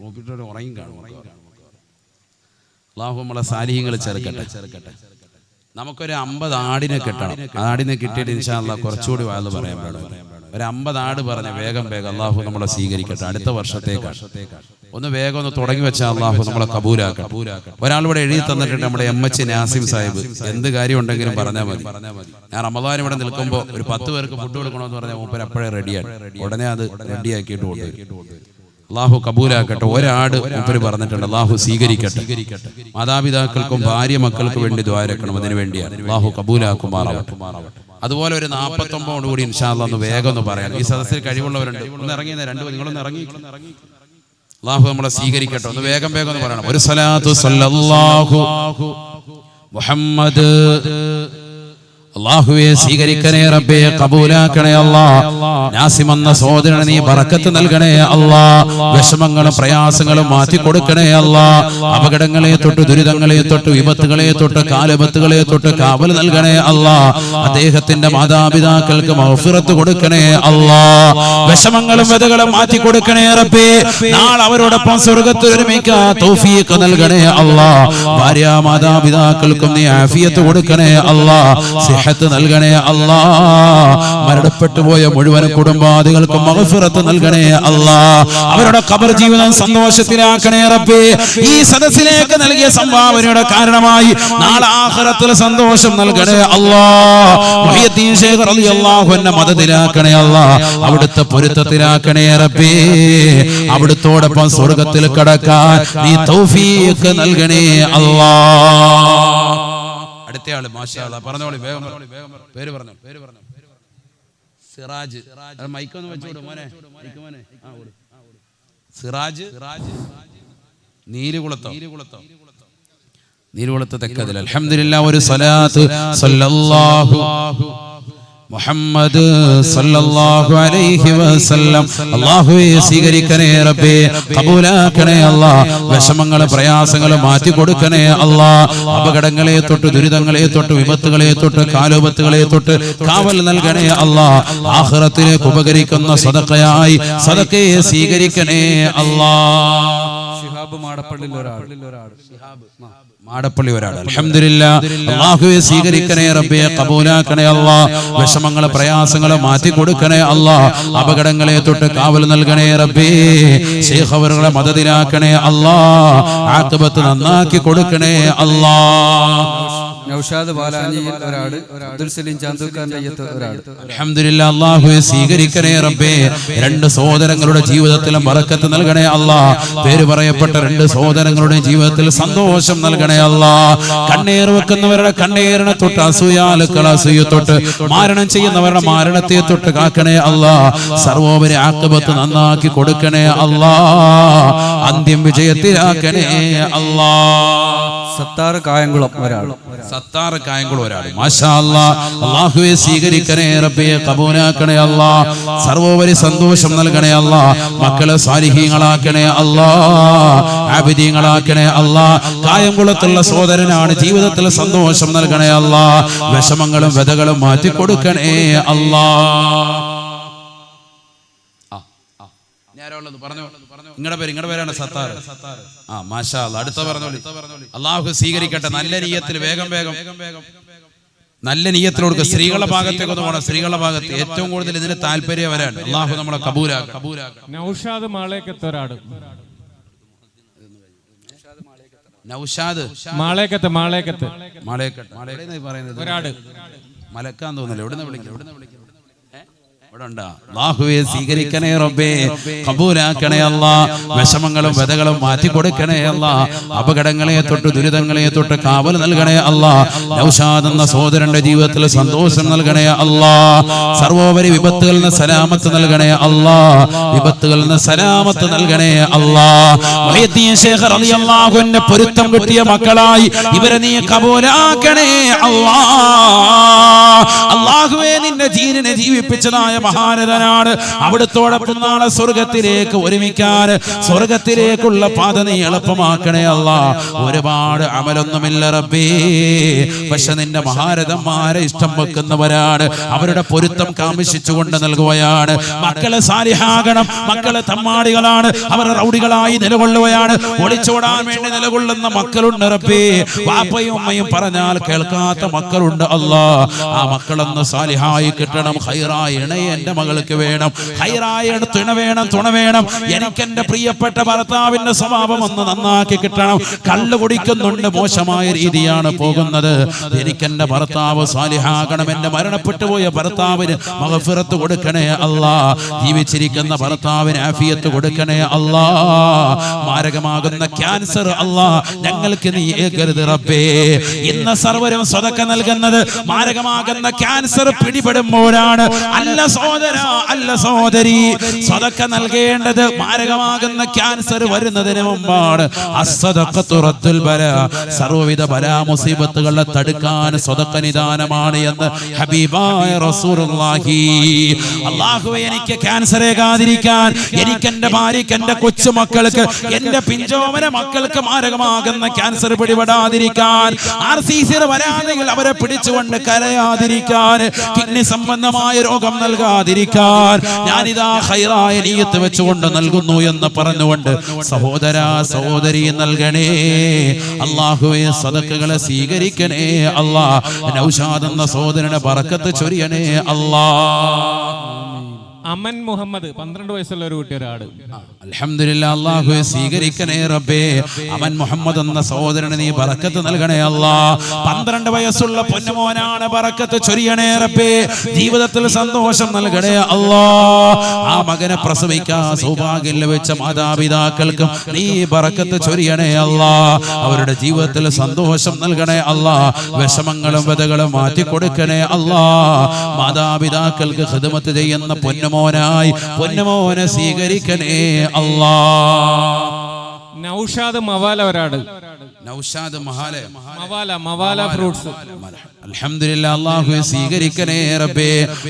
നോക്കിയിട്ട് ഉറങ്ങി കാണും. അല്ലാഹു നമ്മളെ സാലിഹ്യങ്ങൾ ചേർക്കട്ടെ. നമുക്കൊരു 50 ആടിനെ കിട്ടണം. ആടിനെ കിട്ടിയിട്ട് ഇൻഷാ അല്ലാഹ് കുറച്ചുകൂടി വാല് പറയാൻ പാടില്ല. ഒരു 50 ആട് പറഞ്ഞ് വേഗം അള്ളാഹു നമ്മളെ സ്വീകരിക്കട്ടെ. അടുത്ത വർഷത്തേക്കാണ്. ഒന്ന് വേഗം ഒന്ന് തുടങ്ങി വെച്ചാൽ അള്ളാഹു നമ്മളെ കബൂലാക്കട്ടെ. ഒരാളിവിടെ എഴുതി തന്നിട്ടുണ്ട്, നമ്മുടെ MH നാസിം സാഹിബ്. എന്ത് കാര്യം ഉണ്ടെങ്കിലും പറഞ്ഞാൽ മതി. ഞാൻ റമദാൻ ഇവിടെ നിൽക്കുമ്പോൾ ഒരു 10 പേർക്ക് ഫുഡ് കൊടുക്കണമെന്ന് പറഞ്ഞാൽ മൂപ്പർ അപ്പോഴേ റെഡിയാണ്. ഉടനെ അത് റെഡിയാക്കിയിട്ട് കൊണ്ടുവരും. അള്ളാഹു കബൂലാക്കട്ടെ. ഒരാട് മൂപ്പര് പറഞ്ഞിട്ടുണ്ട്, അള്ളാഹു സ്വീകരിക്കട്ടെ. മാതാപിതാക്കൾക്കും ഭാര്യ മക്കൾക്കും വേണ്ടി ദ്വാരക്കണം, അതിനു വേണ്ടിയാണ്. അള്ളാഹു കബൂലാക്കുമാറാവട്ടെ. അതുപോലെ ഒരു 49 കൂടി ഇൻഷാ അല്ലാഹ് ഒന്ന് വേഗം ഒന്ന് പറയണം. ഈ സദസ്സിൽ കഴിവുള്ളവരുണ്ട്, ഒന്ന് ഇറങ്ങിയ നിങ്ങളൊന്ന് ഇറങ്ങി. അല്ലാഹു നമ്മളെ സ്വീകരിക്കട്ടെ. ഒന്ന് വേഗം ഒന്ന് പറയണം. ഒരു സ്വലാത്തു സല്ലല്ലാഹു മുഹമ്മദ്. അല്ലാഹുവേ സ്വീകരിക്കണേ റബ്ബേ, കബൂലാക്കണേ അല്ലാഹ്. നാസിം എന്ന സഹോദരനെ നീ ബറക്കത്ത് നൽകണേ അല്ലാഹ്. വിഷമങ്ങളും പ്രയാസങ്ങളും മാറ്റി കൊടുക്കണേ അല്ലാഹ്. അപകടങ്ങളെ തൊട്ട്, ദുരിതങ്ങളെ തൊട്ട്, വിപത്തുകളെ തൊട്ട്, കാലപത്തുകളെ തൊട്ട് കാവൽ നൽകണേ അല്ലാഹ്. അദ്ദേഹത്തിന്റെ മാതാപിതാക്കൾക്ക് മഗ്ഫിറത്ത് കൊടുക്കണേ അല്ലാഹ്. വിഷമങ്ങളും വ്യതകളും മാറ്റി കൊടുക്കണേ റബ്ബേ. നാളെ അവരോടൊപ്പം സ്വർഗ്ഗത്തിൽ ഒരുമിക്കാൻ തൗഫീഖ് നൽകണേ അല്ലാഹ്. ഭാര്യ മാതാപിതാക്കൾക്കും നീ ആഫിയത്ത് കൊടുക്കണേ അല്ലാഹ്. നൽകണേ അല്ലാഹ്. മരണപ്പെട്ടു പോയ മുഴുവൻ കുടുംബാദികൾക്കും മഗ്ഫിറത്ത് നൽകണേ അല്ലാഹ്. അവരുടെ ഖബർ ജീവിതം സന്തോഷത്തിലാക്കണേ റബ്ബേ. ഈ സദസ്സിലേക്ക് നൽകിയ സംഭാവനയുടെ കാരണമായി നാളെ ആഖിറത്തിൽ സന്തോഷം നൽകണേ അല്ലാഹ്. മുഹയ്യദ്ദീൻ ശൈഖ് റളിയല്ലാഹു അൻഹു മദദിലാക്കണേ അല്ലാഹ്. അവിടുത്തെ പൊരുത്തത്തിലാക്കണേ റബ്ബേ. അവിടുത്തോടൊപ്പം സ്വർഗ്ഗത്തിൽ കടക്കാൻ നീ തൗഫീഖ് നൽകണേ അല്ലാഹ്. അടുത്തയാള് മാഷാ അല്ലാഹ് പറഞ്ഞോളി, വേഗം പേര് പറഞ്ഞു. സിറാജ്. മൈക്കൊന്ന് വെച്ചോട് മോനെ. സിറാജ് നീരുകുളത്ത് തെക്കതിൽ. അൽഹംദുലില്ലാഹ്. ഒരു സ്വലാത്ത് സല്ലല്ലാഹു മുഹമ്മദ് സല്ലല്ലാഹു അലൈഹി വസല്ലം. അല്ലാഹുവേ സ്വീകരിക്കണേ റബ്ബേ, കബൂലാക്കണേ അല്ലാഹ്. വിഷമങ്ങളും പ്രയാസങ്ങളും മാറ്റി കൊടുക്കണേ അല്ലാഹ്. അപകടങ്ങളെ തൊട്ട്, ദുരിതങ്ങളെ തൊട്ട്, വിപത്തുകളെ തൊട്ട്, കാലോപത്തുകളെ തൊട്ട് കാവൽ നൽകണേ അല്ലാഹ്. ആഖിറത്തിലേക്ക് ഉപകരിക്കുന്ന സദഖയായി സദഖയെ സ്വീകരിക്കണേ അല്ലാഹ്. ശിഹാബ് മാടപ്പള്ളി ഒരാൾ. അൽഹംദുലില്ലാഹ്. അല്ലാഹുവേ സ്വീകരിക്കണേ റബ്ബേ, കബൂലാക്കണേ അല്ലാഹ്. വിഷമങ്ങളും പ്രയാസങ്ങളും മാറ്റി കൊടുക്കണേ അല്ലാഹ്. അപകടങ്ങളെ തൊട്ട് കാവൽ നൽകണേ റബ്ബേ. ശൈഖ് അവരുടെ മദദിലാക്കണേ അല്ലാഹ്. ആഖിബത്ത് നന്നാക്കി കൊടുക്കണേ അല്ലാഹ്. നൗഷാദ് ബാലാനിയിൽ ഒരാട്, അബ്ദുൽ സലീം ചാന്തൂക്കാന്റെ ഒരാട്. അൽഹംദുലില്ലാ, അല്ലാഹുവേ സ്വീകരിക്കണേ റബ്ബേ. രണ്ട് സഹോദരങ്ങളുടെ ജീവിതത്തിലും ബറക്കത്ത് നൽകണേ അല്ലാ. പേര് പറയപ്പെട്ട രണ്ട് സഹോദരങ്ങളുടെ ജീവിതത്തിൽ സന്തോഷം നൽകണേ അല്ലാ. കണ്ണീർ വെക്കുന്നവരുടെ കണ്ണീരിനെ തൊട്ട്, അസൂയാലുക്കൾ അസൂയ തൊട്ട്, മാരണം ചെയ്യുന്നവരുടെ മാരണത്തെ തൊട്ട് കാക്കണേ അല്ലാ. സർവോപരി ആഖിബത്ത് നന്നാക്കി കൊടുക്കണേ അല്ലാ. അന്ത്യം വിജയത്തിലാക്കണേ അല്ലാ. സത്താർ കായംകുളം ഒരാൾ. സത്താർ കായംകുളം ഒരാൾ. മാഷാ അല്ലാ. അല്ലാഹുവേ സ്വീകരിക്കണേ റബ്ബേ, കബൂലാക്കണേ അല്ലാ. സർവോപരി സന്തോഷം നൽകണേ അല്ലാ. മക്കളെ സാലിഹീങ്ങളാക്കണേ അല്ലാ, ആബിദീങ്ങളാക്കണേ അല്ലാ. കായംകുളത്തുള്ള സഹോദരനാണ്, ജീവിതത്തിൽ സന്തോഷം നൽകണേ അല്ലാ. വിഷമങ്ങളും വ്യതകളും മാറ്റി കൊടുക്കണേ അല്ലാ. നിങ്ങളുടെ പേരാണ് സത്താർ. ആ മാഷാ അല്ലാ. അടുത്ത പറഞ്ഞോളി. അല്ലാഹു സ്വീകരിക്കട്ടെ. നല്ല നിയ്യത്തിൽ വേഗം നല്ല നിയ്യത്തിലോട് സ്ത്രീകളുടെ ഭാഗത്തേക്ക് ഒന്ന് പോകണം. സ്ത്രീകളുടെ ഭാഗത്ത് ഏറ്റവും കൂടുതൽ ഇതിന് താല്പര്യവരാണ്. അല്ലാഹു നമ്മളെ കബൂലാക്കട്ടെ. നൗഷാദ് മാളേക്കത്തൊരാട്. നൗഷാദ് മാളേക്കത്ത് ഒരാട്. മലക്കാൻ തോന്നില്ല. എവിടുന്ന് വിളിക്കും? അല്ലാഹുവേ സ്വീകരിക്കണേ റബ്ബേ, കബൂലാക്കണേ അല്ലാ. വിഷമങ്ങളും വ്യതകളും മാറ്റി കൊടുക്കണേ അല്ലാ. അപകടങ്ങളെ തൊട്ട്, ദുരിതങ്ങളെ തൊട്ട് കാവൽ നൽകണേ അല്ലാ. നൗഷാദ് എന്ന സഹോദരന്റെ ജീവിതത്തിൽ സന്തോഷം നൽകണേ അല്ലാ. സർവോപരി വിപത്തുകളിൽ നിന്ന് സലാമത്ത് നൽകണേ അല്ലാ. വിപത്തുകളിൽ നിന്ന് സലാമത്ത് നൽകണേ അല്ലാ. മുഹയ്യിദ്ദീൻ ശൈഖ് റളിയല്ലാഹു അൻഹു പൊരുത്തം കിട്ടിയ മക്കളായി ഇവരെ നീ കബൂലാക്കണേ അല്ലാ. അല്ലാഹുവേ നിന്റെ ദീനിനെ ജീവിപ്പിച്ചതായ മഹാരഥനാണ്. അവിടുത്തോടൊപ്പം നാളെ സ്വർഗത്തിലേക്ക് ഒരുമിക്കാൻ, സ്വർഗത്തിലേക്കുള്ള പാത നീ എളുപ്പമാക്കണേ അല്ലാ. ഒരുപാട് അമലൊന്നുമില്ല റബ്ബേ, പക്ഷെ നിന്റെ മഹാരഥന്മാരെ ഇഷ്ടം വെക്കുന്നവരാണ്. അവരുടെ പൊരുത്തം കാമിഷിച്ചുകൊണ്ട് നൽകുകയാണ്. മക്കളെ സാലിഹാകണം, മക്കളെ തമ്മാടികളാണ്, അവർ റൗഡികളായി നിലകൊള്ളുകയാണ്. ഒളിച്ചോടാൻ വേണ്ടി നിലകൊള്ളുന്ന മക്കളുണ്ട് റബ്ബേ. വാപ്പയും ഉമ്മയും പറഞ്ഞാൽ കേൾക്കാത്ത മക്കളുണ്ട് അല്ലാ. ആ മക്കളൊന്ന് സാലിഹായി കിട്ടണം. ഹൈറായി ഇണയെ എന്റെ മകൾക്ക് വേണം, ഹൈറായ തുണ വേണം. എനിക്ക് എന്റെ പ്രിയപ്പെട്ട ഭർത്താവിന്റെ സ്വഭാവം ഒന്ന് നന്നാക്കി കിട്ടണം. കള്ളു കുടിക്കുന്നുണ്ട്, മോശമായ രീതിയാണ് പോകുന്നത്. എനിക്ക് എന്റെ ഭർത്താവ് സാലിഹാകണം. എന്റെ മരണപ്പെട്ടു പോയ ഭർത്താവിന് മഗ്ഫിറത്ത് കൊടുക്കണേ അല്ലാ. ജീവിച്ചിരിക്കുന്ന ഭർത്താവിന് ആഫിയത്ത് കൊടുക്കണേ അല്ലാ. മാരകമാകുന്ന ക്യാൻസർ അല്ലാ ഞങ്ങൾക്ക് നീ ഏകരുത് റബ്ബേ. ഇന്ന് സർവരും സ്വതക്ക നൽകുന്നത് മാരകമാകുന്ന ക്യാൻസർ പിടിപെടുമ്പോഴാണ്. അല്ല സഹോദര, അല്ല സഹോദരി, സ്വതക്ക നൽകേണ്ടത് മാരകമാകുന്ന ക്യാൻസർ വരുന്നതിന് മുമ്പാണ്. അസ്സദഖത്തു റദ്ദുൽ ബലാ, സർവ്വവിധ ബലാ മുസീബത്തുകളെ തടുക്കാൻ സ്വതക്ക നിദാനമാണ് എന്ന് ഹബീബായ റസൂലുള്ളാഹി. അല്ലാഹുവേ എനിക്ക് ക്യാൻസർ ഏകാതിരിക്കാൻ, എനിക്ക് എന്റെ ഭാര്യയ്ക്ക്, എന്റെ കൊച്ചുമക്കൾക്ക്, എന്റെ പിഞ്ചോമന മക്കൾക്ക് മാരകമാകുന്ന ക്യാൻസർ പിടിപെടാതിരിക്കാൻ, RCC വരാതെങ്കിൽ അവരെ പിടിച്ചുകൊണ്ട് കരയാതിരിക്കാൻ, കിഡ്നി സംബന്ധമായ രോഗം നൽകാതിരിക്കാൻ ഞാനിതാ ഖൈറായ നിയ്യത്ത് വെച്ചുകൊണ്ട് നൽകുന്നു എന്ന് പറഞ്ഞുകൊണ്ട് സഹോദര സഹോദരി നൽകണേ അല്ലാഹുവേ. സദഖകളെ സ്വീകരിക്കണേ അല്ലാ. നൗഷാദ് എന്ന സഹോദരനെ ബറക്കത്ത് ചൊരിയണേ അല്ലാ. അമൻ മുഹമ്മദ് 12 വയസ്സുള്ള ഒരു കുട്ടി ഒരാട്. അൽഹംദുലില്ലാ, അല്ലാഹുവേ സ്വീകരിക്കണേ റബ്ബേ. അമൻ മുഹമ്മദ് എന്ന സഹോദരന് നീ ബറക്കത്ത് നൽകണേ അല്ലാ. 12 വയസ്സുള്ള പൊന്നുമോനാണ്, ബറക്കത്ത് ചൊരിയണേ റബ്ബേ. ജീവിതത്തിൽ സന്തോഷം നൽകണേ അല്ലാ. ആ മകനെ പ്രസവിക്കാൻ സൗഭാഗ്യം ലഭിച്ച മാതാപിതാക്കൾക്കും നീ ബറക്കത്ത് ചൊരിയണേ അല്ലാ. അവരുടെ ജീവിതത്തിൽ സന്തോഷം നൽകണേ അല്ലാ. വിഷമങ്ങളും വ്യതകളും മാറ്റി കൊടുക്കണേ അല്ലാ. മാതാപിതാക്കൾക്ക് ഖിദ്മത്ത് ചെയ്യുന്ന പൊന്നുമോനെ സ്വീകരിക്കണേ അല്ലാ. നൗഷാദ് മവാല ഒരാട്. നൗഷാദ് മവാല ഫ്രൂട്ട്സ്. അൽഹംദുലില്ലാ, അല്ലാഹുവേ സ്വീകരിക്കണേ റബ്ബേ,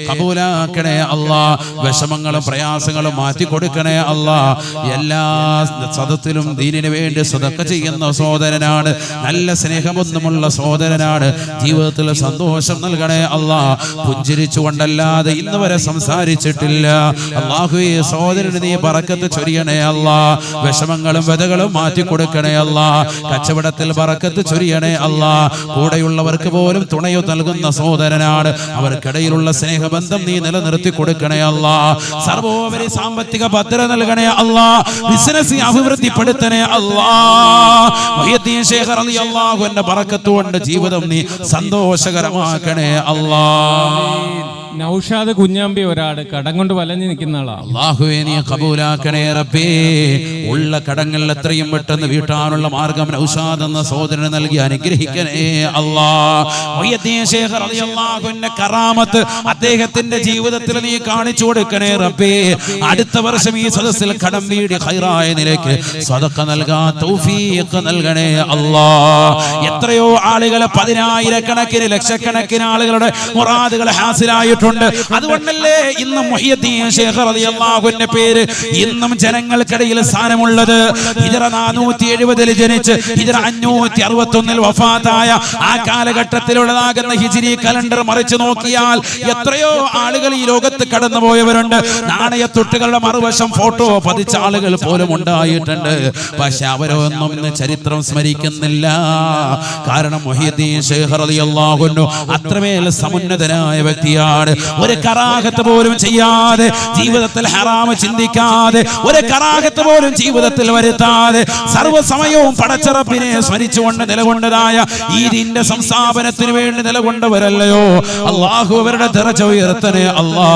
കബൂലാക്കണേ അല്ലാ. വിഷമങ്ങളും പ്രയാസങ്ങളും മാറ്റി കൊടുക്കണേ അല്ലാ. എല്ലാ സദത്തിലും ദീനിനു വേണ്ടി സദഖ ചെയ്യുന്ന സഹോദരനാണ്, നല്ല സ്നേഹബന്ധമുള്ള സഹോദരനാണ്. ജീവിതത്തിൽ സന്തോഷം നൽകണേ അല്ലാ. പുഞ്ചിരിച്ചുകൊണ്ടല്ലാതെ ഇന്ന് വരെ സംസാരിച്ചിട്ടില്ല. അല്ലാഹുവേ സഹോദരന് നീ ബറക്കത്ത് ചൊരിയണേ അല്ലാ. വിഷമങ്ങളും വ്യതകളും മാറ്റി കൊടുക്കണേ അല്ലാ. കച്ചവടത്തിൽ ബറക്കത്ത് ചൊരിയണേ അല്ലാ. കൂടെയുള്ളവർക്ക് പോലും തുണയോ നൽകുന്ന സഹോദരനാണ്. അവർക്കിടയിലുള്ള സ്നേഹബന്ധം നീ നിലനിർത്തി കൊടുക്കണേ അല്ലാ. സർവോപരി സാമ്പത്തിക ഭദ്രത നൽകണേ അല്ലാ. ബിസിനസ് അഭിവൃദ്ധിപ്പെടുത്തണേ അല്ലാ. മുഹ്യിദ്ദീൻ ശൈഖ് റളിയല്ലാഹു അൻഹു ബറക്കത്ത് കൊണ്ട് ജീവിതം നീ സന്തോഷകരമാക്കണേ അല്ലാ. നൗഷാദ് കുഞ്ഞാമ്പി ഒരാട് കടം കൊണ്ട് വലഞ്ഞു നിൽക്കുന്ന ആളാ. അല്ലാഹുവേ നീ ഖബൂലാക്കണേ റബ്ബേ. ഉള്ള കടങ്ങൾ എത്രയും പെട്ടെന്ന് വീട്ടാനുള്ള മാർഗം നൗഷാദ് എന്ന സഹോദരന് നൽകി അനുഗ്രഹിക്കണേ അല്ലാ. മുഹ്യിദ്ദീൻ ശൈഖ് റളിയല്ലാഹു അൻഹു കറാമത്ത് അദ്ദേഹത്തിന്റെ ജീവിതത്തിൽ നീ കാണിച്ചു കൊടുക്കണേ റബ്ബേ. അടുത്ത വർഷം ഈ സദസ്സിൽ കടം വീടി ഖൈറായ നിലയ്ക്ക് സദഖ നൽകാൻ തൗഫീഖ് നൽകണേ അല്ലാ. എത്രയോ ആളുകളെ പതിനായിരക്കണക്കിന് ലക്ഷക്കണക്കിന് ആളുകളുടെ മുറാദുകൾ ഹാസിലായിട്ടുണ്ട്. അതുകൊണ്ടല്ലേ ഇന്ന് മുഹ്യിദ്ദീൻ ശൈഖ് റളിയല്ലാഹു അൻഹു പേര് ഇന്നും ജനങ്ങൾക്കിടയിൽ സ്ഥാനമുള്ളത്. ഹിജ്റ 470 ജനിച്ച് ഹിജ്റ 561 വഫാത്തായ ആ കാലഘട്ടത്തിലുള്ളതാകുന്ന ഹിജ്രി കലണ്ടർ മറിച്ചു നോക്കിയാൽ എത്രയോ ആളുകൾ ഈ ലോകത്ത് കടന്നുപോയവരുണ്ട്. നാണയത്തൊട്ടുകളുടെ മറുവശം ഫോട്ടോ പതിച്ച ആളുകൾ പോലും ഉണ്ടായിട്ടുണ്ട്. പക്ഷെ അവരൊന്നും ഇന്ന് ചരിത്രം സ്മരിക്കുന്നില്ല. കാരണം മുഹ്യിദ്ദീൻ ശൈഖ് റളിയല്ലാഹു അൻഹു അത്രമേൽ സമുന്നതനായ വ്യക്തിയാണ്. ഒരു കറാഹത്ത് പോലും ചെയ്യാതെ, ജീവിതത്തിൽ ഹറാമ് ചിന്തിക്കാതെ, ഒരു കറാഹത്ത് പോലും ജീവിതത്തിൽ വരുത്താതെ സർവ്വസമയവും പടച്ചറപ്പിനെ സ്മരിച്ചുകൊണ്ട് നിലകൊണ്ടതായ ഈ ദീന്റെ സംസ്ഥാപനത്തിന് വേണ്ടി നിലകൊണ്ടവരല്ലയോ. അല്ലാഹു അവരുടെ ദറജ ഉയർത്തണേ അല്ലാ.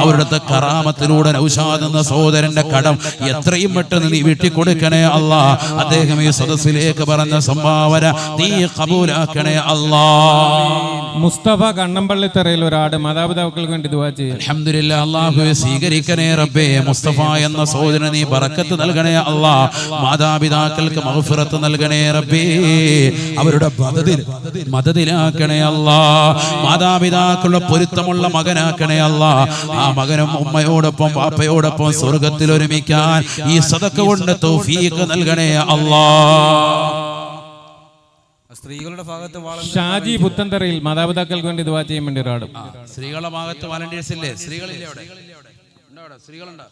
അവരുടെ കറാമത്തിലൂടെ നൗഷാദ് എന്ന സഹോദരന്റെ കടം എത്രയും പെട്ടെന്ന് നീ വീട്ടിക്കൊടുക്കണേ അല്ലാ. അദ്ദേഹം ഈ സദസ്സിലേക്ക് പറഞ്ഞ സംഭാവന നീ ഖബൂലാക്കണേ അല്ലാ. മുസ്തഫ കണ്ണമ്പള്ളിത്തറയിൽ ഒരാട് മാതാപിതാക്കൾക്ക് വേണ്ടി ദുആ ചെയ്യും. അൽഹംദുലില്ലാഹ്. അല്ലാഹുവേ സ്വീകരിക്കണേ റബ്ബേ. മുസ്തഫ എന്ന സഹോദരന് നീ ബറക്കത്ത് നൽകണേ അല്ലാ. മാതാപിതാക്കൾക്ക് മഗ്ഫിറത്ത് നൽകണേ റബ്ബേ. അവരുടെ മദദിലാക്കണേ അല്ലാ. മാതാപിതാക്കളുടെ പൊരുത്തമുള്ള മകനാക്കണേ അല്ലാ. ആ മകനും ഉമ്മയോടൊപ്പം വാപ്പയോടൊപ്പം സ്വർഗ്ഗത്തിൽ ഒരുമിക്കാൻ ഈ സദഖ കൊണ്ട് തൗഫീഖ് നൽകണേ അല്ലാ. സ്ത്രീകളുടെ ഭാഗത്ത് ഷാജി പുത്തന്തറയിൽ മാതാപിതാക്കൾക്ക് വേണ്ടി ദുആ ചെയ്യാൻ വേണ്ടി ഒരാട്. സ്ത്രീകളുടെ ഭാഗത്ത് വാലണ്ടിയേഴ്സ് ഇല്ലേ? സ്ത്രീകളില്ലേ അവിടെ? സ്ത്രീകളുണ്ടോ?